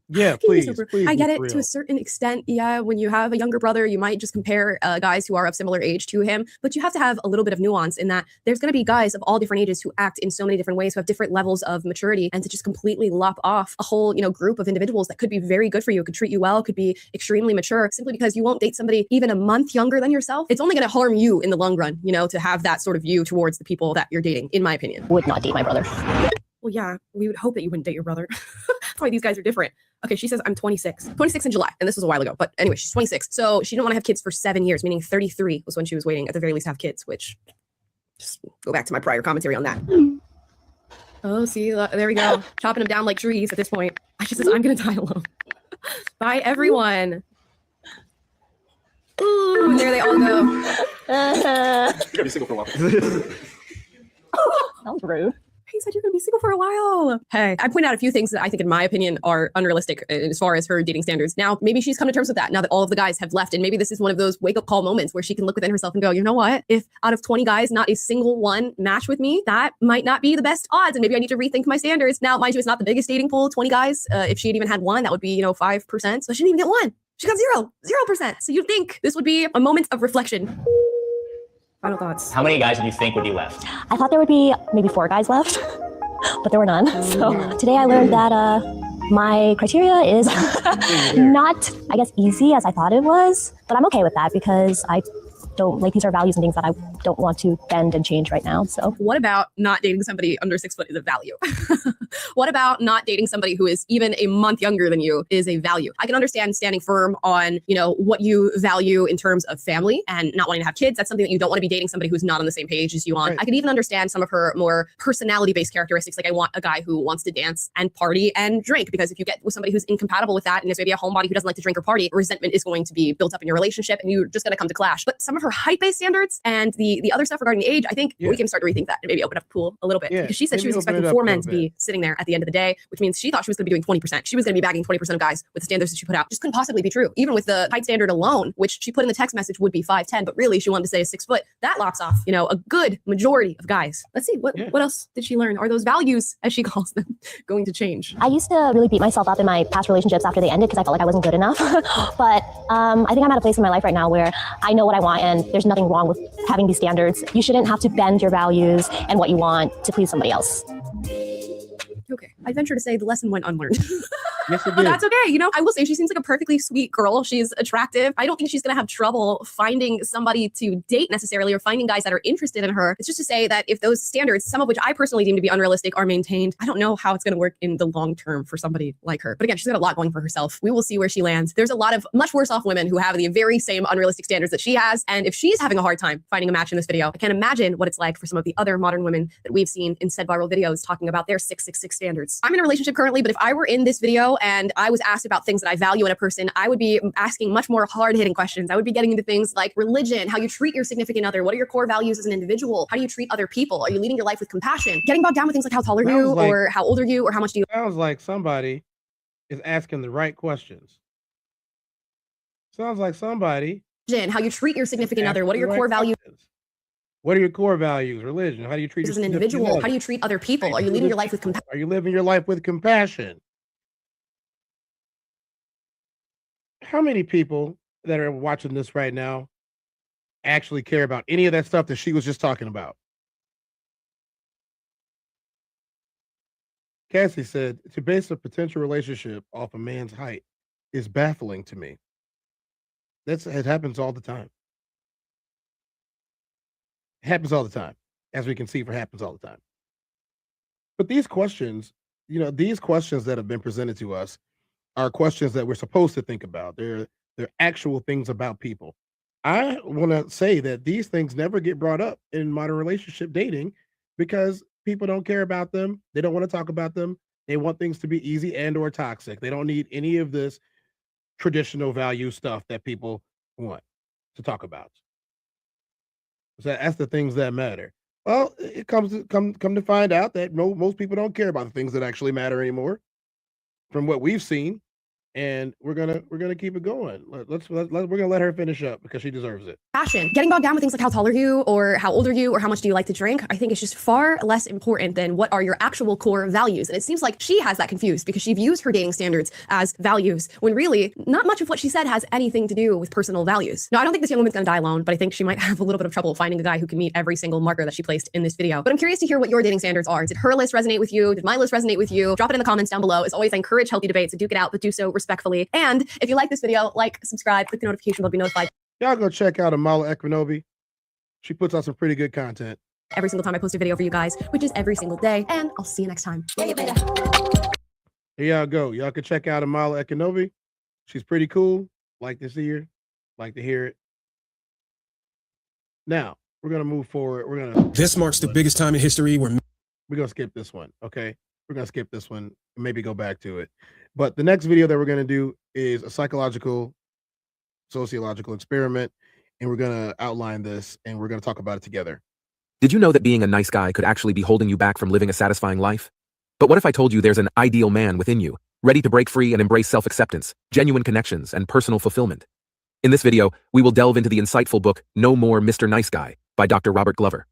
Yeah, please. I get it to a certain extent. Yeah, when you have a younger brother, you might just compare guys who are of similar age to him. But you have to have a little bit of nuance in that there's going to be guys of all different ages who act in so many different ways, who have different levels of maturity, and to just completely lop off a whole, group of individuals that could be very good for you, could treat you well, could be extremely mature, simply because you won't date somebody even a month younger than yourself. It's only going to harm you in the long run, to have that sort of view towards the people that you're dating, in my opinion. Would not date my brother. Well, yeah, we would hope that you wouldn't date your brother. That's why these guys are different. Okay, she says I'm 26. 26 in July, and this was a while ago. But anyway, she's 26. So she didn't want to have kids for 7 years, meaning 33 was when she was waiting at the very least to have kids, which just go back to my prior commentary on that. Oh, see, there we go. Chopping them down like trees at this point. She says, I'm going to die alone. Bye, everyone. Ooh, and there they all go. You're gonna be single for a while. That was rude. He said you're going to be single for a while. Hey, I point out a few things that I think, in my opinion, are unrealistic as far as her dating standards. Now, maybe she's come to terms with that now that all of the guys have left. And maybe this is one of those wake-up call moments where she can look within herself and go, you know what? If out of 20 guys, not a single one match with me, that might not be the best odds. And maybe I need to rethink my standards. Now, mind you, it's not the biggest dating pool, 20 guys. If she had even had one, that would be, 5%. So she didn't even get one. She got 0%. So you'd think this would be a moment of reflection. Final thoughts. How many guys do you think would be left? I thought there would be maybe 4 guys left, but there were none. So today I learned that my criteria is not, I guess, easy as I thought it was, but I'm okay with that because these are values and things that I don't want to bend and change right now. So what about not dating somebody under 6 foot is a value? What about not dating somebody who is even a month younger than you is a value? I can understand standing firm on, you know, what you value in terms of family and not wanting to have kids. That's something that you don't want to be dating somebody who's not on the same page as you on. Right. I could even understand some of her more personality-based characteristics. Like I want a guy who wants to dance and party and drink, because if you get with somebody who's incompatible with that and is maybe a homebody who doesn't like to drink or party, resentment is going to be built up in your relationship and you're just going to come to clash. But some of her height-based standards and the other stuff regarding age, I think we can start to rethink that and maybe open up the pool a little bit. Because she said she was expecting 4 men to be sitting there at the end of the day, which means she thought she was going to be doing 20%. She was going to be bagging 20% of guys with the standards that she put out. Just couldn't possibly be true. Even with the height standard alone, which she put in the text message would be 5'10", but really she wanted to say 6 foot. That lops off, you know, a good majority of guys. Let's see, what else did she learn? Are those values, as she calls them, going to change? I used to really beat myself up in my past relationships after they ended because I felt like I wasn't good enough. But I think I'm at a place in my life right now where I know what I want and there's nothing wrong with having these standards. You shouldn't have to bend your values and what you want to please somebody else. Okay, I venture to say the lesson went unlearned. Yes, it did. But that's okay. You know, I will say she seems like a perfectly sweet girl. She's attractive. I don't think she's going to have trouble finding somebody to date necessarily, or finding guys that are interested in her. It's just to say that if those standards, some of which I personally deem to be unrealistic, are maintained, I don't know how it's going to work in the long term for somebody like her. But again, she's got a lot going for herself. We will see where she lands. There's a lot of much worse off women who have the very same unrealistic standards that she has. And if she's having a hard time finding a match in this video, I can't imagine what it's like for some of the other modern women that we've seen in said viral videos talking about their 666 standards. I'm in a relationship currently, but if I were in this video and I was asked about things that I value in a person, I would be asking much more hard-hitting questions. I would be getting into things like religion, how you treat your significant other, what are your core values as an individual, how do you treat other people, are you leading your life with compassion, getting bogged down with things like how tall are you, or how old are you, or how much do you. Sounds like somebody is asking the right questions. Sounds like somebody. How you treat your significant other, what are your core values? What are your core values? Religion. How do you treat as an individual? How do you treat other people? Are you leading your life with compassion? Are you living your life with compassion? How many people that are watching this right now actually care about any of that stuff that she was just talking about? Cassie said, to base a potential relationship off a man's height is baffling to me. It happens all the time. It happens all the time, as we can see, it happens all the time. But these questions, you know, these questions that have been presented to us are questions that we're supposed to think about. They're actual things about people. I want to say that these things never get brought up in modern relationship dating because people don't care about them. They don't want to talk about them. They want things to be easy and or toxic. They don't need any of this traditional value stuff that people want to talk about. So that's the things that matter. Well, it come to find out that most people don't care about the things that actually matter anymore, from what we've seen. And we're gonna keep it going. We're gonna let her finish up because she deserves it. Passion. Getting bogged down with things like how tall are you, or how old are you, or how much do you like to drink, I think it's just far less important than what are your actual core values. And it seems like she has that confused because she views her dating standards as values, when really not much of what she said has anything to do with personal values. Now, I don't think this young woman's gonna die alone, but I think she might have a little bit of trouble finding a guy who can meet every single marker that she placed in this video. But I'm curious to hear what your dating standards are. Did her list resonate with you? Did my list resonate with you? Drop it in the comments down below. As always, I encourage healthy debates, so duke it out, but do so respectfully. And if you like this video, like, subscribe, click the notification bell to be notified. Y'all go check out Amala Ekwanobi. She puts out some pretty good content every single time I post a video for you guys, which is every single day. And I'll see you next time. Here y'all go. Y'all can check out Amala Ekwanobi. She's pretty cool. Like to see her. Like to hear it. Now, we're going to move forward. This marks the biggest time in history where we're going to skip this one, okay? We're going to skip this one and maybe go back to it. But the next video that we're going to do is a sociological experiment, and we're going to outline this, and we're going to talk about it together. Did you know that being a nice guy could actually be holding you back from living a satisfying life? But what if I told you there's an ideal man within you, ready to break free and embrace self-acceptance, genuine connections, and personal fulfillment? In this video, we will delve into the insightful book, No More Mr. Nice Guy, by Dr. Robert Glover.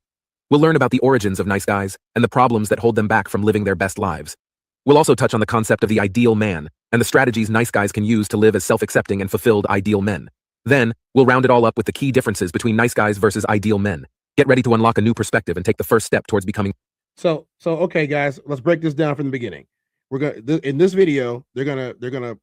We'll learn about the origins of nice guys and the problems that hold them back from living their best lives. We'll also touch on the concept of the ideal man and the strategies nice guys can use to live as self-accepting and fulfilled ideal men. Then, we'll round it all up with the key differences between nice guys versus ideal men. Get ready to unlock a new perspective and take the first step towards becoming. So okay, guys, let's break this down from the beginning. In this video, they're gonna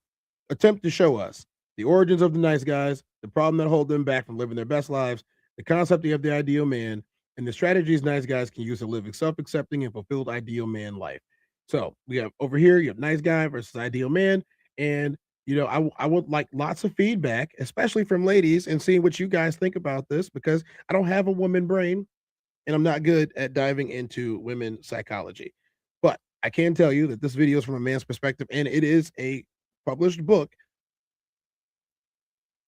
attempt to show us the origins of the nice guys, the problem that hold them back from living their best lives, the concept of the ideal man, and the strategies nice guys can use to live a self-accepting and fulfilled ideal man life. So we have over here, you have nice guy versus ideal man. And I would like lots of feedback, especially from ladies, and seeing what you guys think about this, because I don't have a woman brain and I'm not good at diving into women psychology. But I can tell you that this video is from a man's perspective, and it is a published book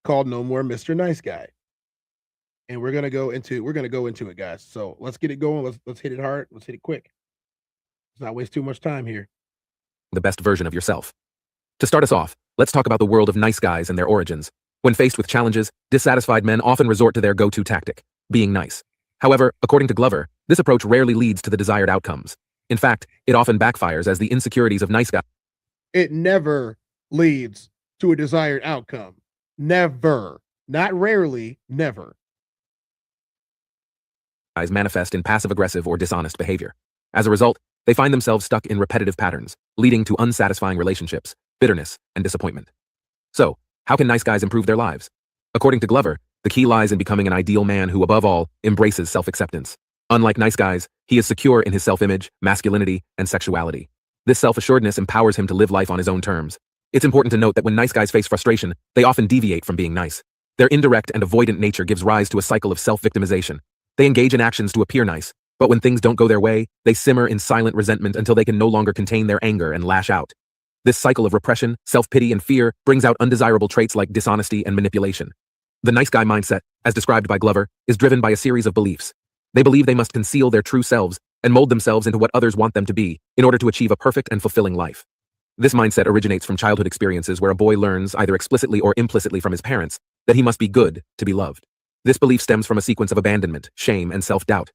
called No More Mr. Nice Guy. And we're gonna go into it, guys. So let's get it going. Let's hit it hard. Let's hit it quick. Let's not waste too much time here. The best version of yourself. To start us off, let's talk about the world of nice guys and their origins. When faced with challenges, dissatisfied men often resort to their go-to tactic, being nice. However, according to Glover, this approach rarely leads to the desired outcomes. In fact, it often backfires as the insecurities of nice guys. It never leads to a desired outcome. Never. Not rarely, never. Guys manifest in passive-aggressive or dishonest behavior. As a result, they find themselves stuck in repetitive patterns, leading to unsatisfying relationships, bitterness, and disappointment. So, how can nice guys improve their lives? According to Glover, the key lies in becoming an ideal man who, above all, embraces self-acceptance. Unlike nice guys, he is secure in his self-image, masculinity, and sexuality. This self-assuredness empowers him to live life on his own terms. It's important to note that when nice guys face frustration, they often deviate from being nice. Their indirect and avoidant nature gives rise to a cycle of self-victimization. They engage in actions to appear nice, but when things don't go their way, they simmer in silent resentment until they can no longer contain their anger and lash out. This cycle of repression, self-pity, and fear brings out undesirable traits like dishonesty and manipulation. The nice guy mindset, as described by Glover, is driven by a series of beliefs. They believe they must conceal their true selves and mold themselves into what others want them to be in order to achieve a perfect and fulfilling life. This mindset originates from childhood experiences where a boy learns, either explicitly or implicitly from his parents, that he must be good to be loved. This belief stems from a sequence of abandonment, shame, and self-doubt.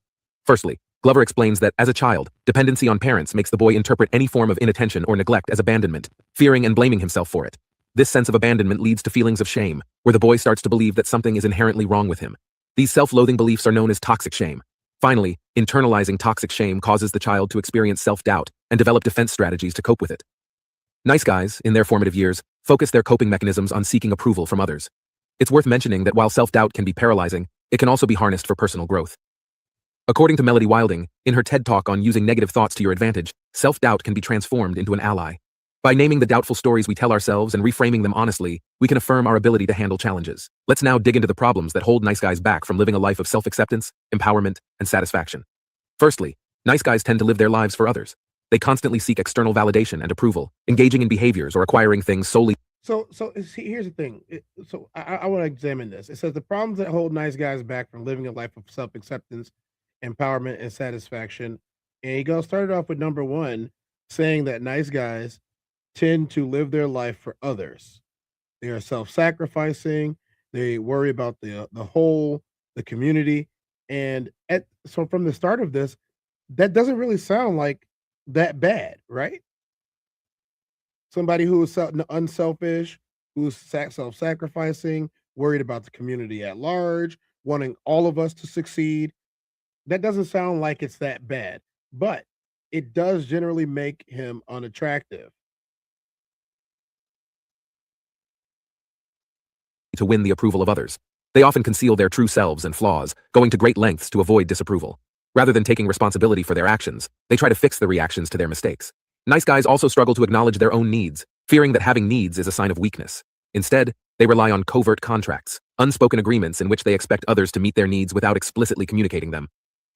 Firstly, Glover explains that, as a child, dependency on parents makes the boy interpret any form of inattention or neglect as abandonment, fearing and blaming himself for it. This sense of abandonment leads to feelings of shame, where the boy starts to believe that something is inherently wrong with him. These self-loathing beliefs are known as toxic shame. Finally, internalizing toxic shame causes the child to experience self-doubt and develop defense strategies to cope with it. Nice guys, in their formative years, focus their coping mechanisms on seeking approval from others. It's worth mentioning that while self-doubt can be paralyzing, it can also be harnessed for personal growth. According to Melody Wilding, in her TED Talk on using negative thoughts to your advantage, self-doubt can be transformed into an ally. By naming the doubtful stories we tell ourselves and reframing them honestly, we can affirm our ability to handle challenges. Let's now dig into the problems that hold nice guys back from living a life of self-acceptance, empowerment, and satisfaction. Firstly, nice guys tend to live their lives for others. They constantly seek external validation and approval, engaging in behaviors or acquiring things solely. So here's the thing. I want to examine this. It says the problems that hold nice guys back from living a life of self-acceptance, empowerment, and satisfaction. And he started off with number one, saying that nice guys tend to live their life for others. They are self-sacrificing. They worry about the whole, the community. And so from the start of this, that doesn't really sound like that bad, right? Somebody who is unselfish, who's self-sacrificing, worried about the community at large, wanting all of us to succeed. That doesn't sound like it's that bad, but it does generally make him unattractive. To win the approval of others. They often conceal their true selves and flaws, going to great lengths to avoid disapproval. Rather than taking responsibility for their actions, they try to fix the reactions to their mistakes. Nice guys also struggle to acknowledge their own needs, fearing that having needs is a sign of weakness. Instead, they rely on covert contracts, unspoken agreements in which they expect others to meet their needs without explicitly communicating them.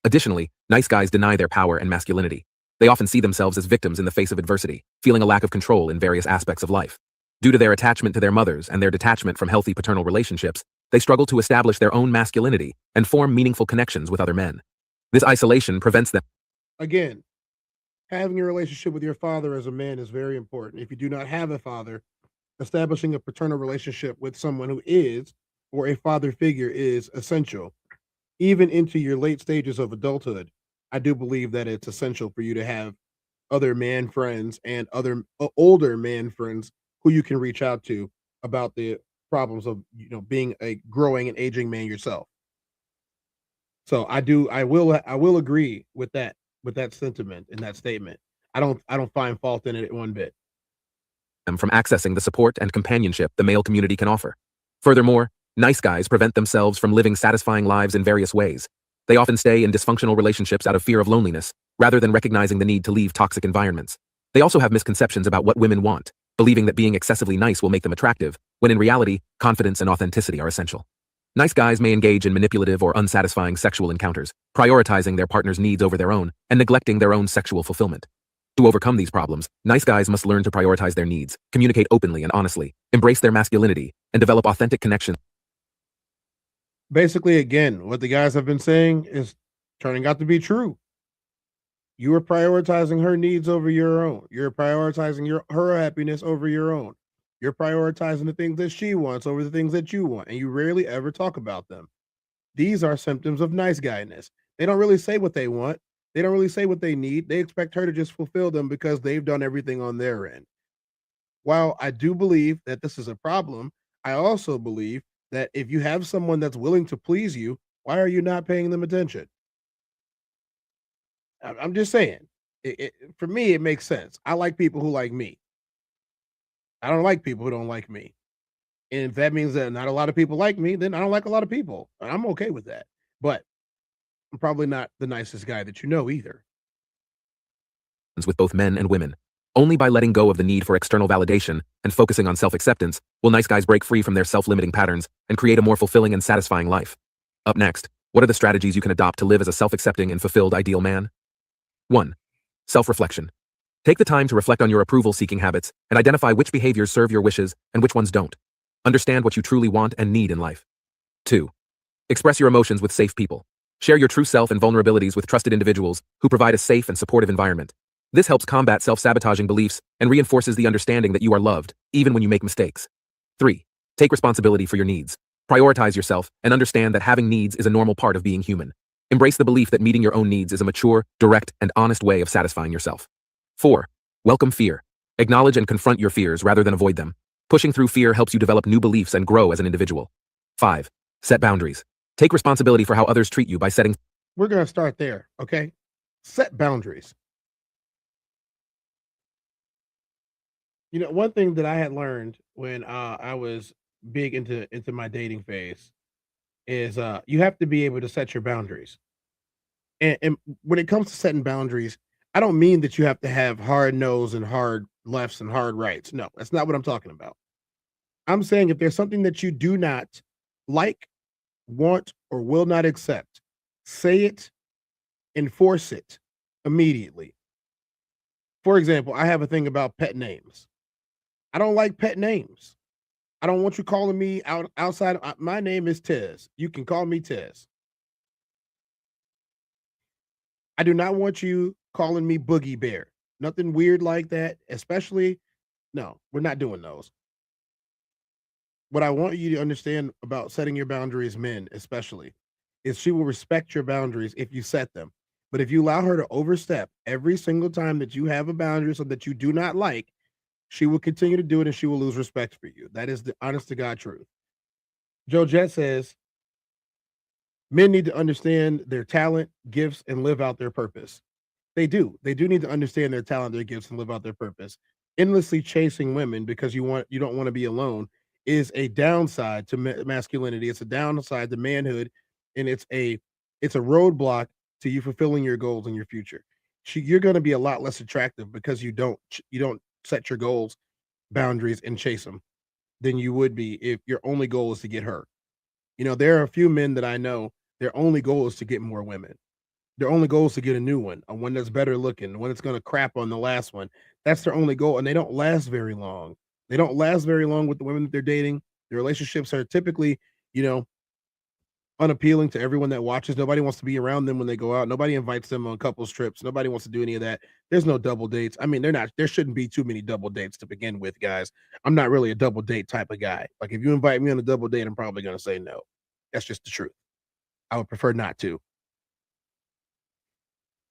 Additionally, nice guys deny their power and masculinity. They often see themselves as victims in the face of adversity, feeling a lack of control in various aspects of life. Due to their attachment to their mothers and their detachment from healthy paternal relationships, they struggle to establish their own masculinity and form meaningful connections with other men. This isolation prevents them. Again, having a relationship with your father as a man is very important. If you do not have a father, establishing a paternal relationship with someone who is, or a father figure is essential. Even into your late stages of adulthood, I do believe that it's essential for you to have other man friends and other older man friends who you can reach out to about the problems of being a growing and aging man yourself. So I will agree with that sentiment and that statement. I don't find fault in it one bit. From accessing the support and companionship the male community can offer. Furthermore, Nice guys prevent themselves from living satisfying lives in various ways. They often stay in dysfunctional relationships out of fear of loneliness, rather than recognizing the need to leave toxic environments. They also have misconceptions about what women want, believing that being excessively nice will make them attractive, when in reality, confidence and authenticity are essential. Nice guys may engage in manipulative or unsatisfying sexual encounters, prioritizing their partner's needs over their own, and neglecting their own sexual fulfillment. To overcome these problems, nice guys must learn to prioritize their needs, communicate openly and honestly, embrace their masculinity, and develop authentic connections. Basically, again, what the guys have been saying is turning out to be true. You are prioritizing her needs over your own. You're prioritizing her happiness over your own. You're prioritizing the things that she wants over the things that you want, and you rarely ever talk about them. These are symptoms of nice guyness. They don't really say what they want. They don't really say what they need. They expect her to just fulfill them because they've done everything on their end. While I do believe that this is a problem, I also believe that if you have someone that's willing to please you, why are you not paying them attention? I'm just saying. For me, it makes sense. I like people who like me. I don't like people who don't like me. And if that means that not a lot of people like me, then I don't like a lot of people. And I'm okay with that. But I'm probably not the nicest guy that you know either. With both men and women. Only by letting go of the need for external validation and focusing on self-acceptance will nice guys break free from their self-limiting patterns and create a more fulfilling and satisfying life. Up next, what are the strategies you can adopt to live as a self-accepting and fulfilled ideal man? 1. Self-reflection. Take the time to reflect on your approval-seeking habits and identify which behaviors serve your wishes and which ones don't. Understand what you truly want and need in life. 2. Express your emotions with safe people. Share your true self and vulnerabilities with trusted individuals who provide a safe and supportive environment. This helps combat self-sabotaging beliefs and reinforces the understanding that you are loved, even when you make mistakes. 3. Take responsibility for your needs. Prioritize yourself and understand that having needs is a normal part of being human. Embrace the belief that meeting your own needs is a mature, direct, and honest way of satisfying yourself. 4. Welcome fear. Acknowledge and confront your fears rather than avoid them. Pushing through fear helps you develop new beliefs and grow as an individual. 5. Set boundaries. Take responsibility for how others treat you by setting. We're going to start there, okay? Set boundaries. You know, one thing that I had learned when I was big into my dating phase is you have to be able to set your boundaries. And when it comes to setting boundaries, I don't mean that you have to have hard no's and hard lefts and hard rights. No, that's not what I'm talking about. I'm saying if there's something that you do not like, want, or will not accept, say it, enforce it immediately. For example, I have a thing about pet names. I don't like pet names. I don't want you calling me outside. My name is Tez. You can call me Tez. I do not want you calling me Boogie Bear. Nothing weird like that, especially, no, we're not doing those. What I want you to understand about setting your boundaries, men especially, is she will respect your boundaries if you set them. But if you allow her to overstep every single time that you have a boundary so that you do not like, she will continue to do it and she will lose respect for you. That is the honest to God truth. Joe Jett says, men need to understand their talent, gifts, and live out their purpose. They do. They do need to understand their talent, their gifts, and live out their purpose. Endlessly chasing women because you don't want to be alone is a downside to masculinity. It's a downside to manhood, and it's a roadblock to you fulfilling your goals in your future. You're going to be a lot less attractive because you don't set your goals, boundaries, and chase them than you would be if your only goal is to get her. You know, there are a few men that I know, their only goal is to get more women. Their only goal is to get a new one that's better looking, one that's going to crap on the last one. That's their only goal, and they don't last very long. They don't last very long with the women that they're dating. Their relationships are typically, unappealing to everyone that watches. Nobody wants to be around them when they go out. Nobody invites them on couples trips. Nobody wants to do any of that. There's no double dates. I mean, there shouldn't be too many double dates to begin with, guys. I'm not really a double date type of guy. Like, if you invite me on a double date, I'm probably going to say no. That's just the truth. I would prefer not to.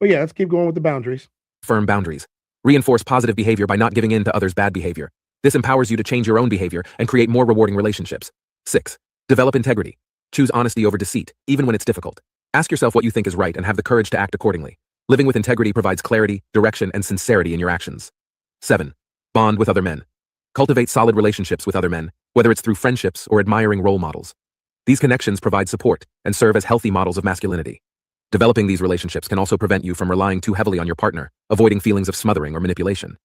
But yeah, let's keep going with the boundaries. Firm boundaries. Reinforce positive behavior by not giving in to others' bad behavior. This empowers you to change your own behavior and create more rewarding relationships. 6. Develop integrity. Choose honesty over deceit, even when it's difficult. Ask yourself what you think is right and have the courage to act accordingly. Living with integrity provides clarity, direction, and sincerity in your actions. 7. Bond with other men. Cultivate solid relationships with other men, whether it's through friendships or admiring role models. These connections provide support and serve as healthy models of masculinity. Developing these relationships can also prevent you from relying too heavily on your partner, avoiding feelings of smothering or manipulation.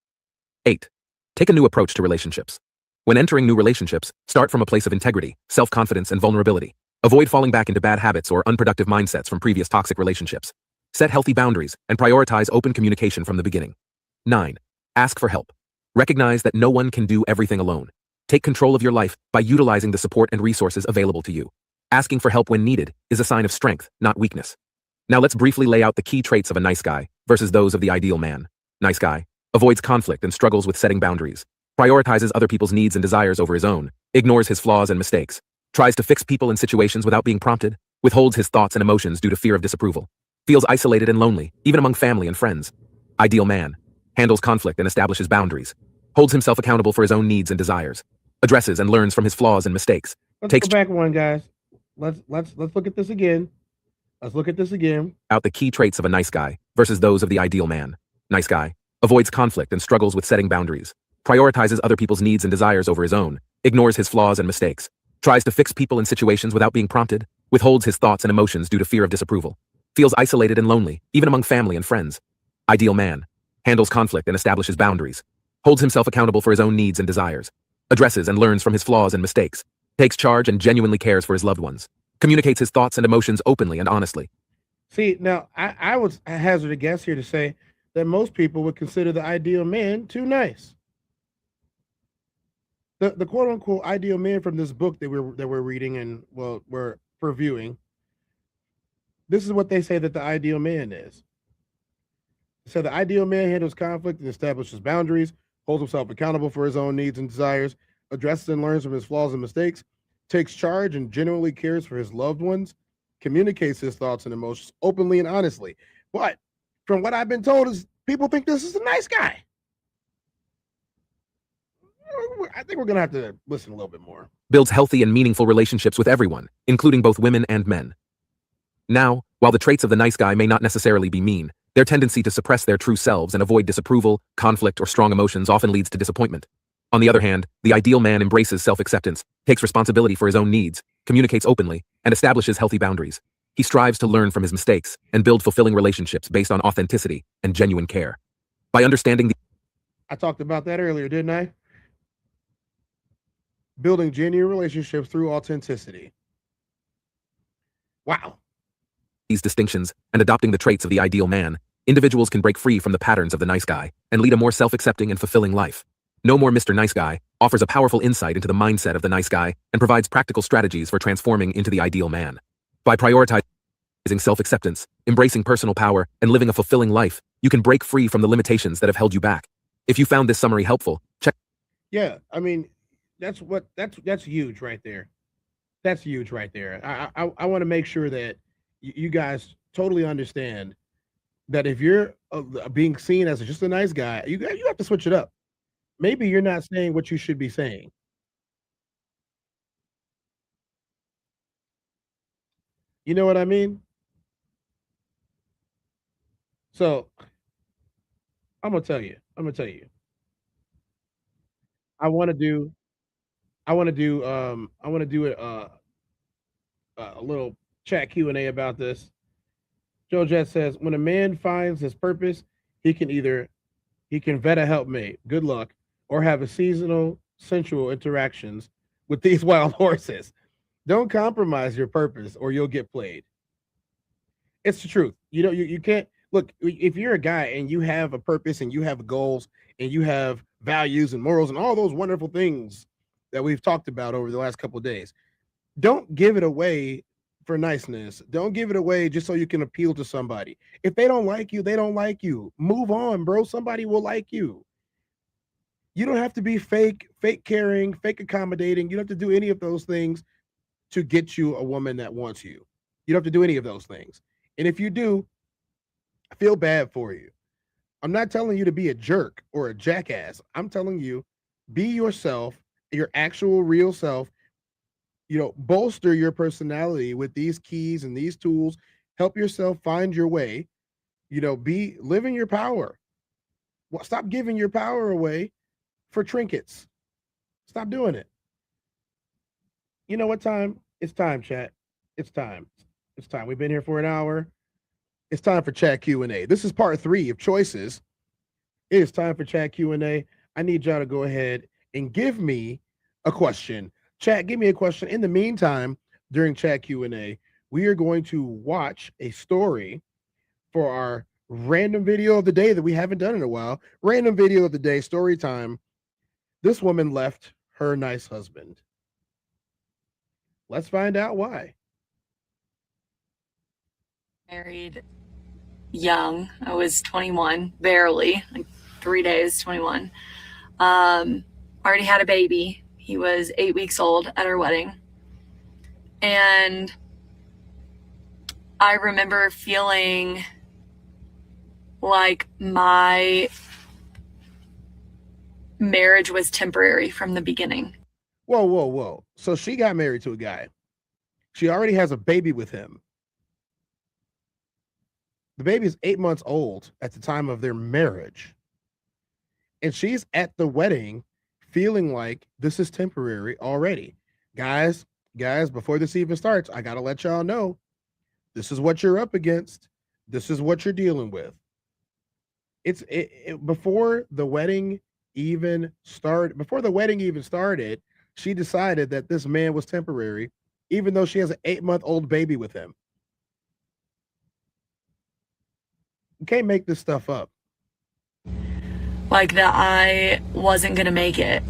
8. Take a new approach to relationships. When entering new relationships, start from a place of integrity, self-confidence, and vulnerability. Avoid falling back into bad habits or unproductive mindsets from previous toxic relationships. Set healthy boundaries and prioritize open communication from the beginning. 9. Ask for help. Recognize that no one can do everything alone. Take control of your life by utilizing the support and resources available to you. Asking for help when needed is a sign of strength, not weakness. Now let's briefly lay out the key traits of a nice guy versus those of the ideal man. Nice guy avoids conflict and struggles with setting boundaries. Prioritizes other people's needs and desires over his own. Ignores his flaws and mistakes. Tries to fix people and situations without being prompted. Withholds his thoughts and emotions due to fear of disapproval. Feels isolated and lonely, even among family and friends. Ideal man handles conflict and establishes boundaries. Holds himself accountable for his own needs and desires. Addresses and learns from his flaws and mistakes. Let's go back one, guys. Let's look at this again. Let's look at this again. Out the key traits of a nice guy versus those of the ideal man. Nice guy avoids conflict and struggles with setting boundaries. Prioritizes other people's needs and desires over his own. Ignores his flaws and mistakes. Tries to fix people and situations without being prompted. Withholds his thoughts and emotions due to fear of disapproval. Feels isolated and lonely, even among family and friends. Ideal man handles conflict and establishes boundaries. Holds himself accountable for his own needs and desires. Addresses and learns from his flaws and mistakes. Takes charge and genuinely cares for his loved ones. Communicates his thoughts and emotions openly and honestly. See, now I would hazard a guess here to say that most people would consider the ideal man too nice. The quote unquote ideal man from this book that we're reading and we're reviewing. This is what they say that the ideal man is. So the ideal man handles conflict and establishes boundaries, holds himself accountable for his own needs and desires, addresses and learns from his flaws and mistakes, takes charge and genuinely cares for his loved ones, communicates his thoughts and emotions openly and honestly. But from what I've been told is people think this is a nice guy. I think we're going to have to listen a little bit more. Builds healthy and meaningful relationships with everyone, including both women and men. Now, while the traits of the nice guy may not necessarily be mean, their tendency to suppress their true selves and avoid disapproval, conflict, or strong emotions often leads to disappointment. On the other hand, the ideal man embraces self-acceptance, takes responsibility for his own needs, communicates openly, and establishes healthy boundaries. He strives to learn from his mistakes and build fulfilling relationships based on authenticity and genuine care. By understanding I talked about that earlier, didn't I? Building genuine relationships through authenticity. Wow. these distinctions and adopting the traits of the ideal man, individuals can break free from the patterns of the nice guy and lead a more self-accepting and fulfilling life. No More Mr. Nice Guy offers a powerful insight into the mindset of the nice guy and provides practical strategies for transforming into the ideal man. By prioritizing self-acceptance, embracing personal power, and living a fulfilling life, you can break free from the limitations that have held you back. If you found this summary helpful, check. Yeah, I mean, that's huge right there. That's huge right there. I want to make sure that you guys totally understand that if you're being seen as just a nice guy, you have to switch it up. Maybe you're not saying what you should be saying. You know what I mean? So I'm gonna tell you. I want to do. I want to do. I want to do a little chat Q&A about this. Joe Jet says, when a man finds his purpose, he can vet a helpmate, good luck, or have a seasonal sensual interactions with these wild horses. Don't compromise your purpose or you'll get played. It's the truth. You know, you can't look if you're a guy and you have a purpose and you have goals and you have values and morals and all those wonderful things that we've talked about over the last couple of days. Don't give it away for niceness. Don't give it away just so you can appeal to somebody. If they don't like you, they don't like you. Move on, bro. Somebody will like you. You don't have to be fake caring, fake accommodating. You don't have to do any of those things to get you a woman that wants you. You don't have to do any of those things. And if you do, I feel bad for you. I'm not telling you to be a jerk or a jackass. I'm telling you, be yourself, your actual real self. You know, bolster your personality with these keys and these tools. Help yourself find your way. You know, live in your power. Well, stop giving your power away for trinkets. Stop doing it. You know what time It's time, chat. It's time. It's time. We've been here for an hour. It's time for chat Q&A. This is part 3 of choices. It is time for chat Q&A. I need y'all to go ahead and give me a question. Chat, give me a question. In the meantime, during chat Q&A, we are going to watch a story for our random video of the day that we haven't done in a while. Random video of the day, story time. This woman left her nice husband. Let's find out why. Married young. I was 21, barely, like 3 days, 21. Already had a baby. He was 8 weeks old at our wedding. And I remember feeling like my marriage was temporary from the beginning. Whoa, whoa, whoa. So she got married to a guy. She already has a baby with him. The baby is 8 months old at the time of their marriage. And she's at the wedding feeling like this is temporary already. Guys, before this even starts, I got to let y'all know, this is what you're up against. This is what you're dealing with. Before the wedding even started, she decided that this man was temporary, even though she has an 8-month-old baby with him. You can't make this stuff up. Like that I wasn't going to make it.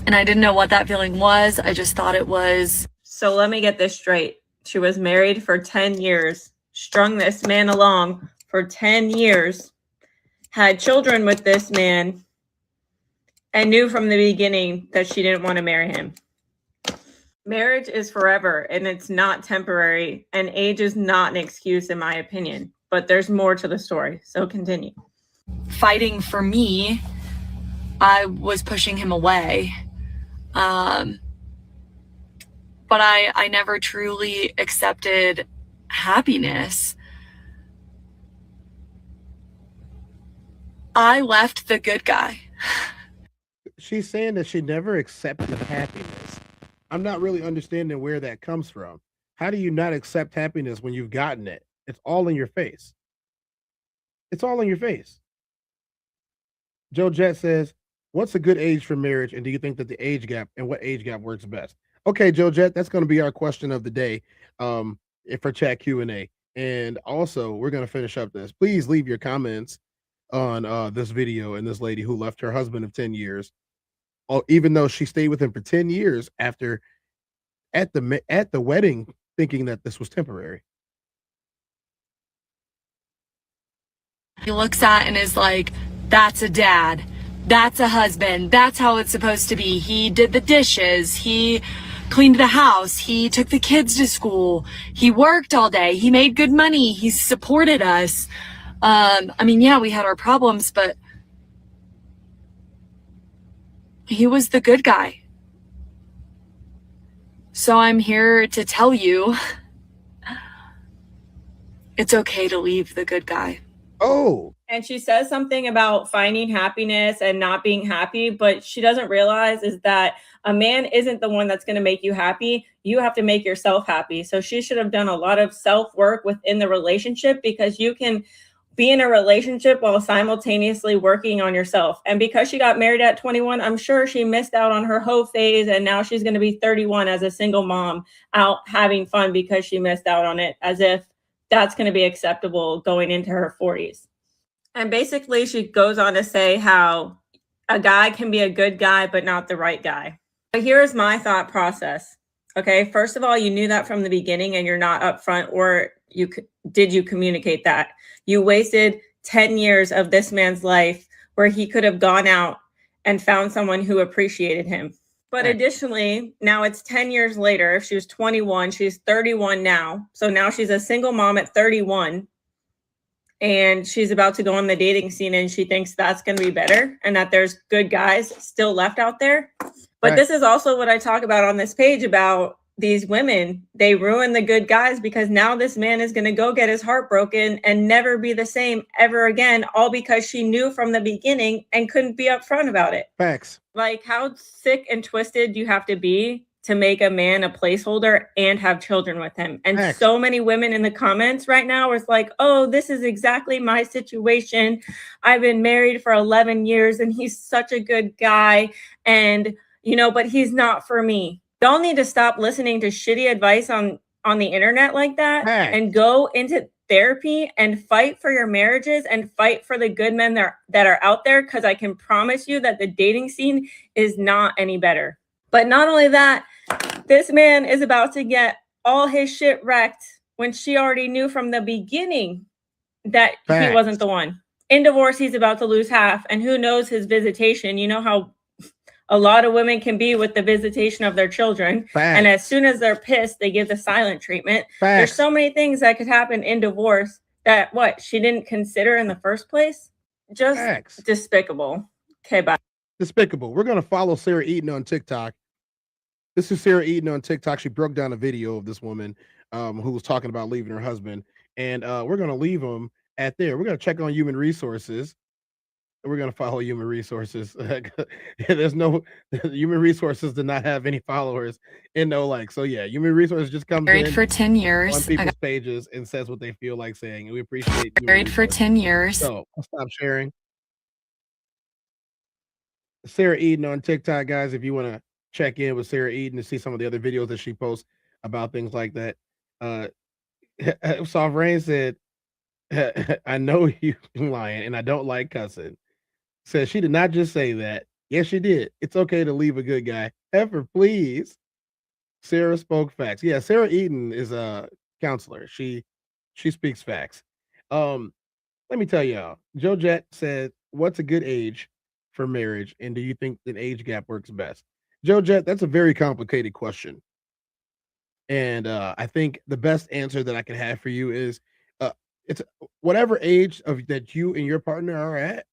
And I didn't know what that feeling was. I just thought it was. So let me get this straight. She was married for 10 years, strung this man along for 10 years, had children with this man, and knew from the beginning that she didn't want to marry him. Marriage is forever, and it's not temporary, and age is not an excuse in my opinion. But there's more to the story, so continue. Fighting for me, I was pushing him away. But I never truly accepted happiness. I left the good guy. She's saying that she never accepted happiness. I'm not really understanding where that comes from. How do you not accept happiness when you've gotten it? It's all in your face. It's all in your face. Joe Jet says, what's a good age for marriage? And do you think that the age gap and what age gap works best? Okay, Joe Jet, that's going to be our question of the day for chat Q&A. And also, we're going to finish up this. Please leave your comments on this video and this lady who left her husband of 10 years, even though she stayed with him for 10 years after at the wedding, thinking that this was temporary. He looks at and is like, that's a dad. That's a husband. That's how it's supposed to be. He did the dishes. He cleaned the house. He took the kids to school. He worked all day. He made good money. He supported us. I mean, yeah, we had our problems, but he was the good guy. So I'm here to tell you, it's okay to leave the good guy. Oh. And she says something about finding happiness and not being happy, but she doesn't realize is that a man isn't the one that's going to make you happy. You have to make yourself happy. So she should have done a lot of self-work within the relationship, because you can be in a relationship while simultaneously working on yourself. And because she got married at 21, I'm sure she missed out on her hoe phase. And now she's going to be 31 as a single mom out having fun because she missed out on it, as if that's going to be acceptable going into her 40s. And basically she goes on to say how a guy can be a good guy, but not the right guy. But here's my thought process. Okay. First of all, you knew that from the beginning and you're not upfront, or did you communicate that? You wasted 10 years of this man's life where he could have gone out and found someone who appreciated him. But additionally, now it's 10 years later. If she was 21, she's 31 now. So now she's a single mom at 31. And she's about to go on the dating scene, and she thinks that's going to be better and that there's good guys still left out there. But This is also what I talk about on this page about these women. They ruin the good guys because now this man is going to go get his heart broken and never be the same ever again, all because she knew from the beginning and couldn't be upfront about it. Facts. Like, how sick and twisted do you have to be to make a man a placeholder and have children with him. And Facts. so many women in the comments right now is like, oh, this is exactly my situation. I've been married for 11 years and he's such a good guy. And, but he's not for me. Y'all need to stop listening to shitty advice on the internet like that and go into therapy and fight for your marriages and fight for the good men that are out there, because I can promise you that the dating scene is not any better. But not only that, this man is about to get all his shit wrecked when she already knew from the beginning that he wasn't the one. In divorce, he's about to lose half, and who knows his visitation. You know how a lot of women can be with the visitation of their children. And as soon as they're pissed, they give the silent treatment. There's so many things that could happen in divorce that she didn't consider in the first place. Just despicable. Okay, bye. Despicable. We're going to follow Sarah Eaton on TikTok. This is Sarah Eaton on TikTok. She broke down a video of this woman who was talking about leaving her husband. And we're going to leave him at there. We're going to check on human resources. We're going to follow human resources. There's no human resources did not have any followers and no likes. So yeah, human resources just comes Married in for 10 years. on people's pages and says what they feel like saying. And we appreciate Married for 10 years. So I'll stop sharing. Sarah Eden on TikTok, guys, if you want to check in with Sarah Eden to see some of the other videos that she posts about things like that. Soft Rain said, I know you lying and I don't like cussing. Says she did not just say that. Yes, she did. It's okay to leave a good guy. Ever, please. Sarah spoke facts. Yeah, Sarah Eden is a counselor. She speaks facts. Let me tell y'all. Joe Jett said, what's a good age for marriage? And do you think an age gap works best? Joe Jett, that's a very complicated question. And I think the best answer that I can have for you is it's whatever age that you and your partner are at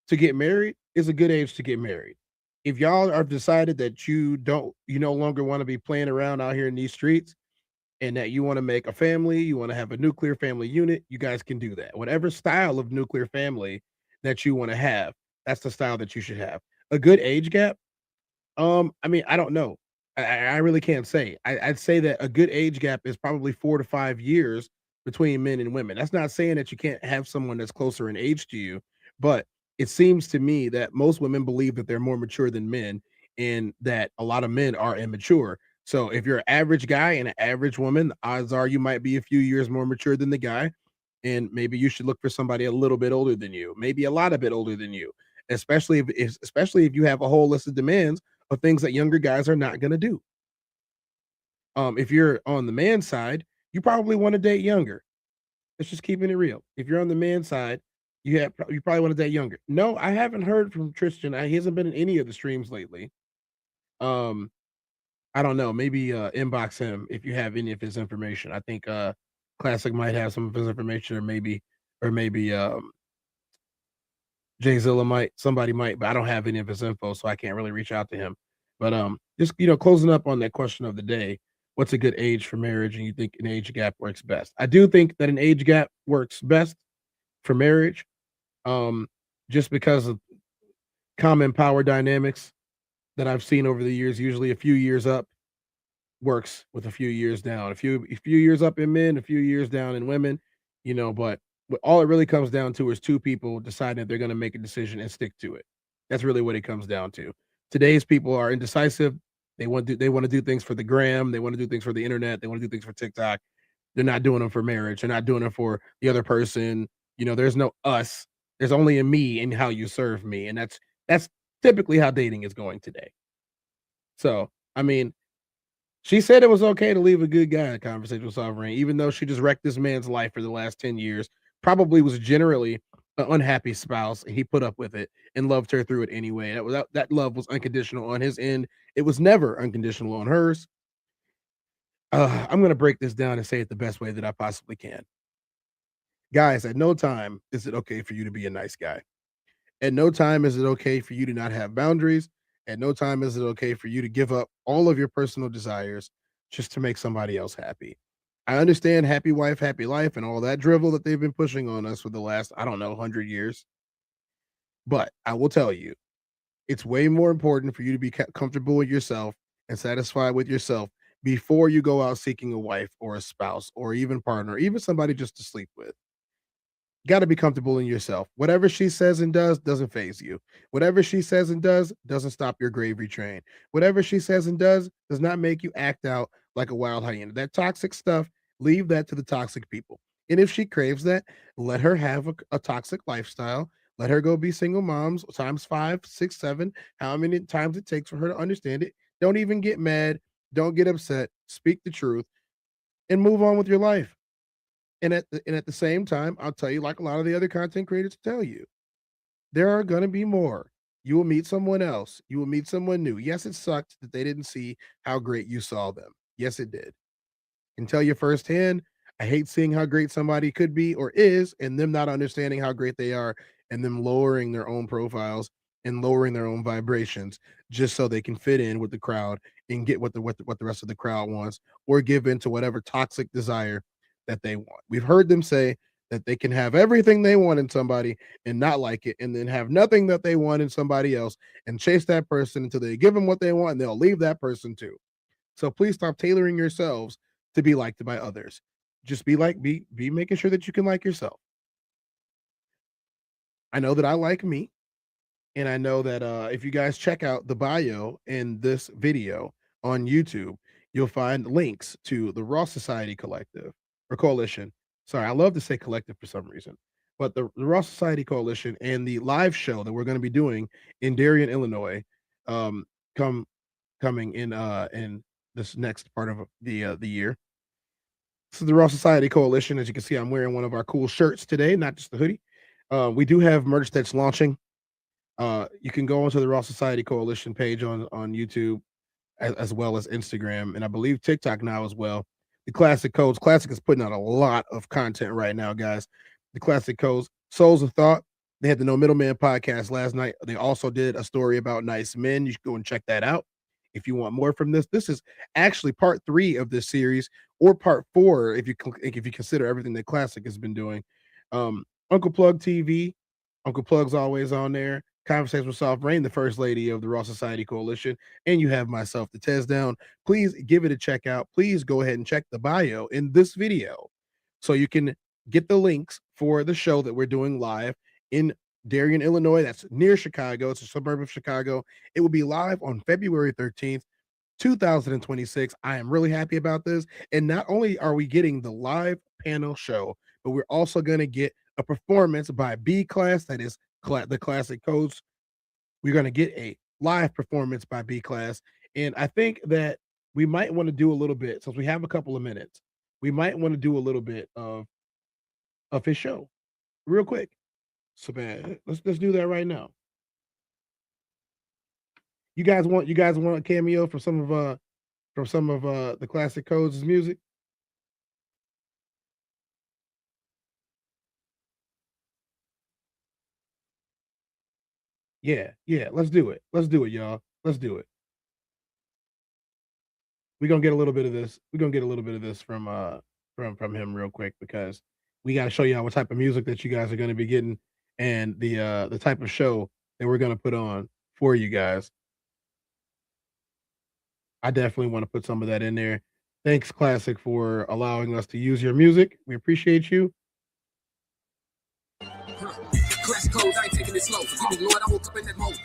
to get married is a good age to get married. If y'all are decided that you no longer want to be playing around out here in these streets and that you want to make a family, you want to have a nuclear family unit, you guys can do that. Whatever style of nuclear family that you want to have, that's the style that you should have. A good age gap. I mean, I don't know. I really can't say. I'd say that a good age gap is probably 4 to 5 years between men and women. That's not saying that you can't have someone that's closer in age to you, but it seems to me that most women believe that they're more mature than men and that a lot of men are immature. So if you're an average guy and an average woman, the odds are you might be a few years more mature than the guy. And maybe you should look for somebody a little bit older than you, maybe a lot of bit older than you, especially if you have a whole list of demands of things that younger guys are not going to do. If you're on the man side, you probably want to date younger. It's just keeping it real. If you're on the man side, you probably want to date younger. No, I haven't heard from Tristan. He hasn't been in any of the streams lately. I don't know. Maybe inbox him if you have any of his information. I think Classic might have some of his information, or maybe Jayzilla might. Somebody might, but I don't have any of his info, so I can't really reach out to him. But just closing up on that question of the day. What's a good age for marriage? And you think an age gap works best? I do think that an age gap works best for marriage, just because of common power dynamics that I've seen over the years. Usually a few years up works with a few years down. A few years up in men, a few years down in women, but all it really comes down to is two people deciding that they're going to make a decision and stick to it. That's really what it comes down to. Today's people are indecisive. They want to do things for the gram. They want to do things for the internet. They want to do things for TikTok. They're not doing them for marriage. They're not doing it for the other person. There's no us. There's only a me and how you serve me. And that's typically how dating is going today. So, I mean, she said it was okay to leave a good guy in a conversation with Sovereign, even though she just wrecked this man's life for the last 10 years, probably was generally an unhappy spouse, and he put up with it and loved her through it anyway. That love was unconditional on his end. It was never unconditional on hers. I'm going to break this down and say it the best way that I possibly can. Guys, at no time is it okay for you to be a nice guy. At no time is it okay for you to not have boundaries. At no time is it okay for you to give up all of your personal desires just to make somebody else happy. I understand happy wife, happy life, and all that drivel that they've been pushing on us for the last, 100 years. But I will tell you, it's way more important for you to be comfortable with yourself and satisfied with yourself before you go out seeking a wife or a spouse or even partner, or even somebody just to sleep with. Got to be comfortable in yourself. Whatever she says and does doesn't phase you. Whatever she says and does doesn't stop your gravy train. Whatever she says and does not make you act out like a wild hyena. That toxic stuff, leave that to the toxic people. And if she craves that, let her have a toxic lifestyle. Let her go be single moms times 5, 6, 7, how many times it takes for her to understand it. Don't even get mad. Don't get upset. Speak the truth and move on with your life. And at the same time, I'll tell you, like a lot of the other content creators tell you, there are going to be more. You will meet someone else. You will meet someone new. Yes, it sucked that they didn't see how great you saw them. Yes, it did. I can tell you firsthand, I hate seeing how great somebody could be or is, and them not understanding how great they are, and them lowering their own profiles and lowering their own vibrations just so they can fit in with the crowd and get what the rest of the crowd wants, or give in to whatever toxic desire that they want. We've heard them say that they can have everything they want in somebody and not like it, and then have nothing that they want in somebody else and chase that person until they give them what they want, and they'll leave that person too. So please stop tailoring yourselves to be liked by others. Just be making sure that you can like yourself. I know that I like me, and I know that if you guys check out the bio in this video on YouTube, you'll find links to the Raw Society Collective or Coalition. Sorry, I love to say collective for some reason, but the Raw Society Coalition and the live show that we're going to be doing in Darien, Illinois, coming in this next part of the year. This is the Raw Society Coalition. As you can see, I'm wearing one of our cool shirts today, not just the hoodie. We do have merch that's launching. You can go onto the Raw Society Coalition page on YouTube, as well as Instagram, and I believe TikTok now as well. The Classic Codes. Classic is putting out a lot of content right now, guys. The Classic Codes. Souls of Thought. They had the No Middleman podcast last night. They also did a story about nice men. You should go and check that out if you want more from this. This is actually part 3 of this series, or part 4 if you consider everything that Classic has been doing. Uncle Plug TV. Uncle Plug's always on there. Conversations with Soft Rain, the first lady of the Raw Society Coalition, and you have myself, the Tezdown. Please give it a check out. Please go ahead and check the bio in this video so you can get the links for the show that we're doing live in Darien, Illinois. That's near Chicago. It's a suburb of Chicago. It will be live on February 13th, 2026. I am really happy about this. And not only are we getting the live panel show, but we're also going to get a performance by B Class, that is the Classic Codes. We're going to get a live performance by B Class, and I think that we might want to do a little bit, since we have a couple of minutes, we might want to do a little bit of his show real quick. So man, let's do that right now. You guys want a cameo from some of the Classic Codes' music? Yeah, let's do it. Let's do it, y'all. Let's do it. We're gonna get a little bit of this. We're gonna get a little bit of this from him real quick, because we got to show y'all what type of music that you guys are gonna be getting, and the type of show that we're gonna put on for you guys. I definitely want to put some of that in there. Thanks, Classic, for allowing us to use your music. We appreciate you. Classic Codes, I ain't taking it slow. Forgive me, Lord, I woke up in that mode.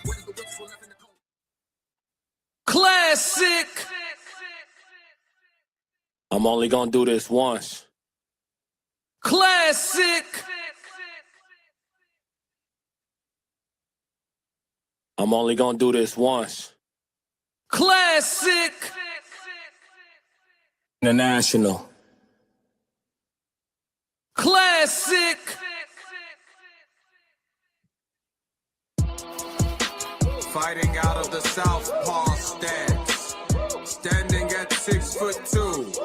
Classic. I'm only gonna do this once. Classic. I'm only gonna do this once. Classic. International. Classic. Fighting out of the southpaw stance, standing at 6'2",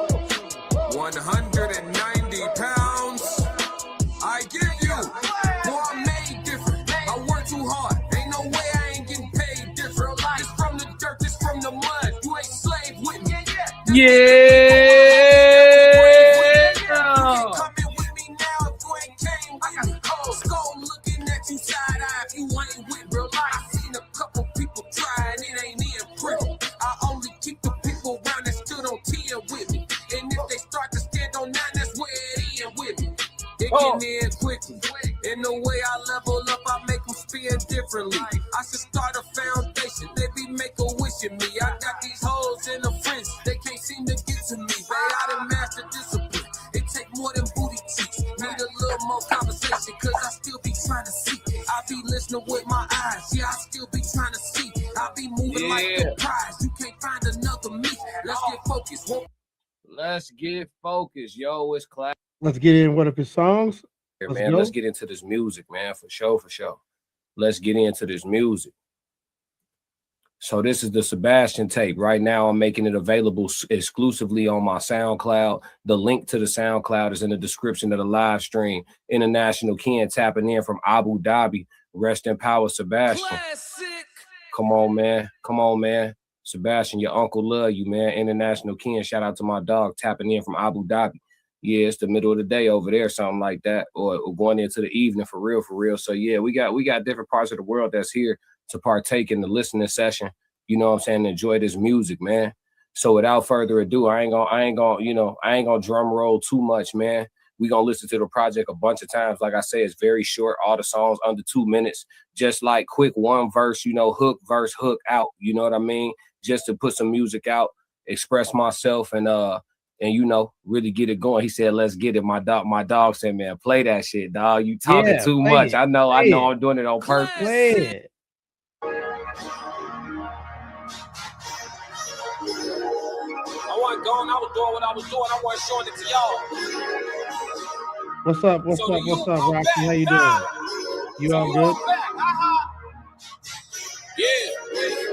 190 pounds. I give you, boy, I'm made different. I work too hard, ain't no way I ain't getting paid different. It's from the dirt, it's from the mud. You ain't slave with me. Looking at you side eye if you ain't with real life. I seen a couple people trying, it ain't in prison. I only keep the kicking in quickly. In the way I level up, I make them spin differently. I should start a foundation, they be make a wish in me. I got these hoes in the frenzy, they can't seem to get to me. They I done master discipline, it take more than booty cheeks. Need a little more conversation, cause I still be trying to see. I be listening with my eyes, yeah, I still be trying to see. I be moving like the prize, you can't find another me. Let's get focused. Let's get focused, yo. It's class. Let's get in one of his songs. Man, let's get into this music, man, for sure, for sure. Let's get into this music. So this is the Sebastian tape. Right now, I'm making it available exclusively on my SoundCloud. The link to the SoundCloud is in the description of the live stream. International Ken tapping in from Abu Dhabi. Rest in power, Sebastian. Classic. Come on, man. Come on, man. Sebastian, your uncle love you, man. International Ken. Shout out to my dog tapping in from Abu Dhabi. Yeah, it's the middle of the day over there, something like that, or going into the evening for real, for real. So yeah, we got different parts of the world that's here to partake in the listening session. You know what I'm saying? Enjoy this music, man. So without further ado, I ain't gonna drum roll too much, man. We gonna listen to the project a bunch of times. Like I say, it's very short. All the songs under 2 minutes. Just like quick one verse, hook, verse, hook out. You know what I mean? Just to put some music out, express myself, and really get it going. He said, let's get it. My dog said, man, play that shit, dog. You talking too much. I know I'm doing it on purpose. Play it. I wasn't gone, I was doing what I was doing. I wasn't showing it to y'all. What's up? What's up, Rocky? How you doing? You all good? Yeah,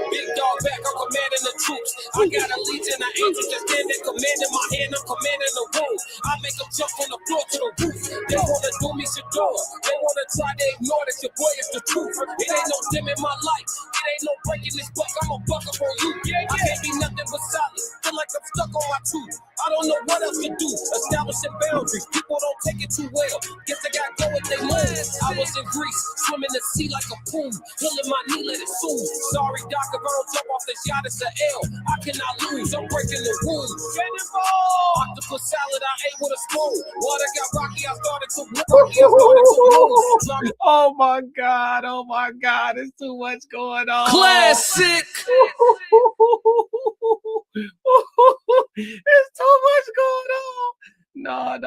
big dog back, I'm commanding the troops. I got a legion of angels that stand in command in my hand, I'm commanding the room. I make them jump from the floor to the roof. They wanna do me Shador, they wanna try to ignore that your boy is the truth. It ain't no dim in my life, it ain't no breaking this buck, I'm a buck up on you. I can't be nothing but solid, feel like I'm stuck on my tooth. I don't know what else to do, establishing boundaries, people don't take it too well. Guess I gotta go with they moves. I was in Greece, swimming the sea like a pool, healing my knee, let it soothe. Sorry, Doc, if I don't jump off this yacht, it's an L. I cannot lose, I'm breaking the rules. Octopus salad, I ate with a spoon. Water got rocky, I started to move. Oh my God, it's too much going on. Classic. It's too much going on. No.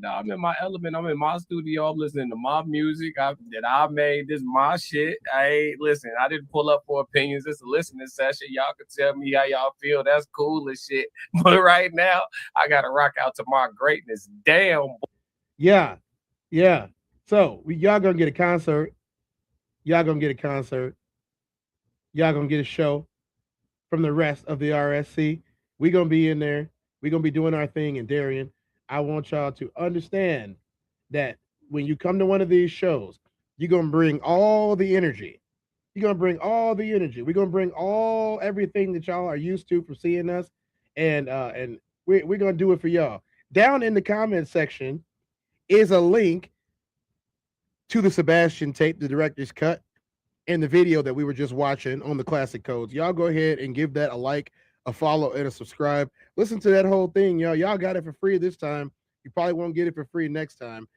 I'm in my element. I'm in my studio. I'm listening to my music that I made. This is my shit. I didn't pull up for opinions. It's a listening session. Y'all can tell me how y'all feel. That's cool as shit. But right now, I got to rock out to my greatness. Damn. Yeah. So y'all gonna get a concert. Y'all gonna get a show from the rest of the RSC. We gonna be in there. We're going to be doing our thing in Darien. I want y'all to understand that when you come to one of these shows, you're going to bring all the energy. We're going to bring everything that y'all are used to from seeing us. And we're going to do it for y'all. Down in the comment section is a link to the Sebastian tape, the director's cut, and the video that we were just watching on the classic codes. Y'all go ahead and give that a like, a follow, and a subscribe. Listen to that whole thing, y'all. Y'all got it for free this time. You probably won't get it for free next time.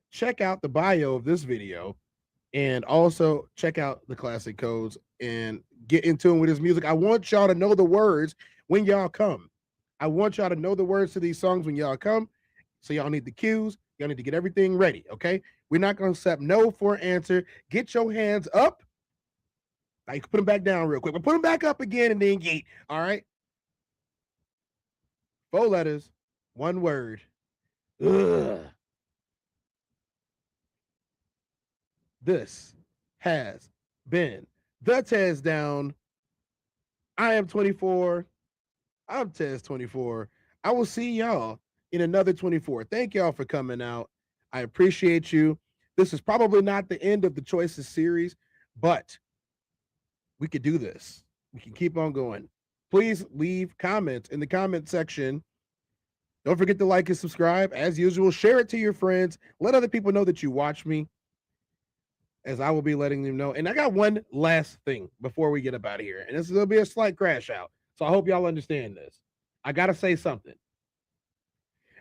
Check out the bio of this video, and also check out the classic codes and get in tune with his music. I want y'all to know the words when y'all come. I want y'all to know the words to these songs when y'all come. So y'all need the cues. Y'all need to get everything ready, okay? We're not going to accept no for an answer. Get your hands up. Now you can put them back down real quick, but put them back up again and then yeet. All right. 4 letters, 1 word. Ugh. This has been the Tezdown. I am 24. I'm Tez 24. I will see y'all in another 24. Thank y'all for coming out. I appreciate you. This is probably not the end of the Choices series, but we could do this. We can keep on going. Please leave comments in the comment section. Don't forget to like and subscribe. As usual, share it to your friends. Let other people know that you watch me, as I will be letting them know. And I got one last thing before we get up out of here. And this will be a slight crash out. So I hope y'all understand this. I got to say something.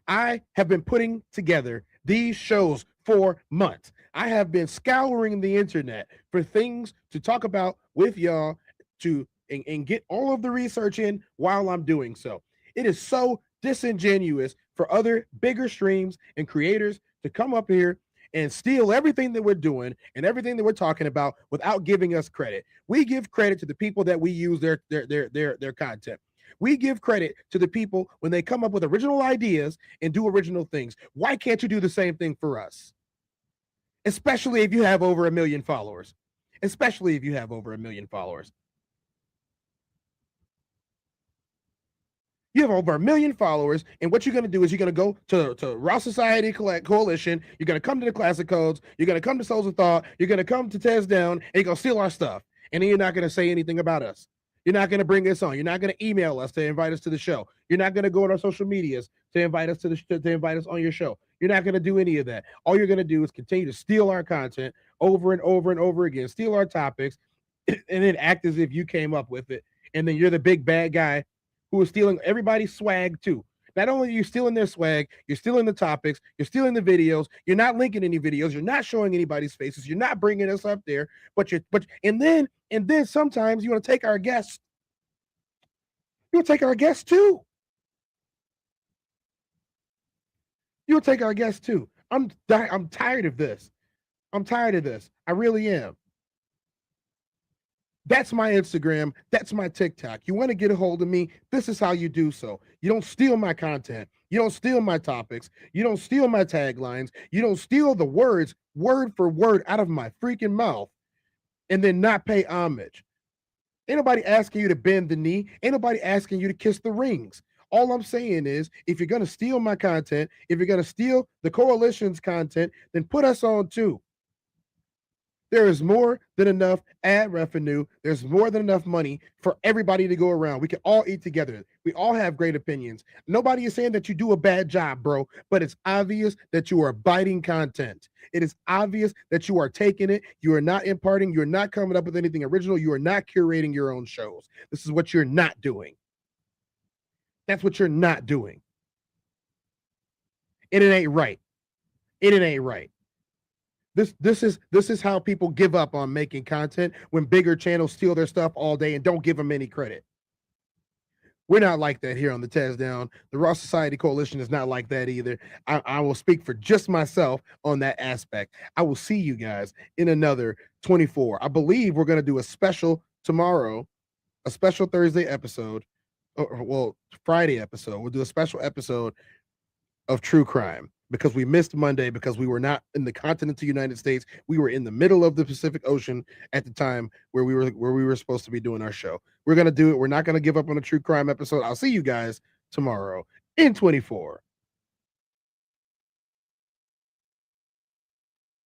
I have been putting together these shows for months. I have been scouring the internet for things to talk about with y'all and get all of the research in while I'm doing so. It is so disingenuous for other bigger streams and creators to come up here and steal everything that we're doing and everything that we're talking about without giving us credit. We give credit to the people that we use their content. We give credit to the people when they come up with original ideas and do original things. Why can't you do the same thing for us? Especially if you have over 1 million followers. Especially if you have over 1 million followers. You have over 1 million followers, and what you're going to do is you're going to go to Raw Society Coalition. You're going to come to the Classic Codes. You're going to come to Souls of Thought. You're going to come to Tezdown, and you're going to steal our stuff. And then you're not going to say anything about us. You're not going to bring us on. You're not going to email us to invite us to the show. You're not going to go on our social medias to invite us to invite us on your show. You're not going to do any of that. All you're going to do is continue to steal our content over and over and over again, steal our topics, and then act as if you came up with it. And then you're the big bad guy who is stealing everybody's swag too. Not only are you stealing their swag, you're stealing the topics, you're stealing the videos, you're not linking any videos, you're not showing anybody's faces, you're not bringing us up there, and then sometimes you want to take our guests. You'll take our guests too. You'll take our guests too. I'm tired of this. I'm tired of this. I really am. That's my Instagram. That's my TikTok. You want to get a hold of me? This is how you do so. You don't steal my content. You don't steal my topics. You don't steal my taglines. You don't steal the words word for word out of my freaking mouth and then not pay homage. Ain't nobody asking you to bend the knee. Ain't nobody asking you to kiss the rings. All I'm saying is, if you're going to steal my content, if you're going to steal the coalition's content, then put us on too. There is more than enough ad revenue. There's more than enough money for everybody to go around. We can all eat together. We all have great opinions. Nobody is saying that you do a bad job, bro, but it's obvious that you are biting content. It is obvious that you are taking it. You are not imparting. You're not coming up with anything original. You are not curating your own shows. This is what you're not doing. That's what you're not doing. And it ain't right. It ain't right. This is how people give up on making content when bigger channels steal their stuff all day and don't give them any credit. We're not like that here on the Tezdown. The Raw Society Coalition is not like that either. I will speak for just myself on that aspect. I will see you guys in another 24. I believe we're going to do a special tomorrow, a special Thursday episode, Friday episode. We'll do a special episode of True Crime, because we missed Monday because we were not in the continental United States. We were in the middle of the Pacific Ocean at the time where we were supposed to be doing our show. We're going to do it. We're not going to give up on a True Crime episode. I'll see you guys tomorrow in 24.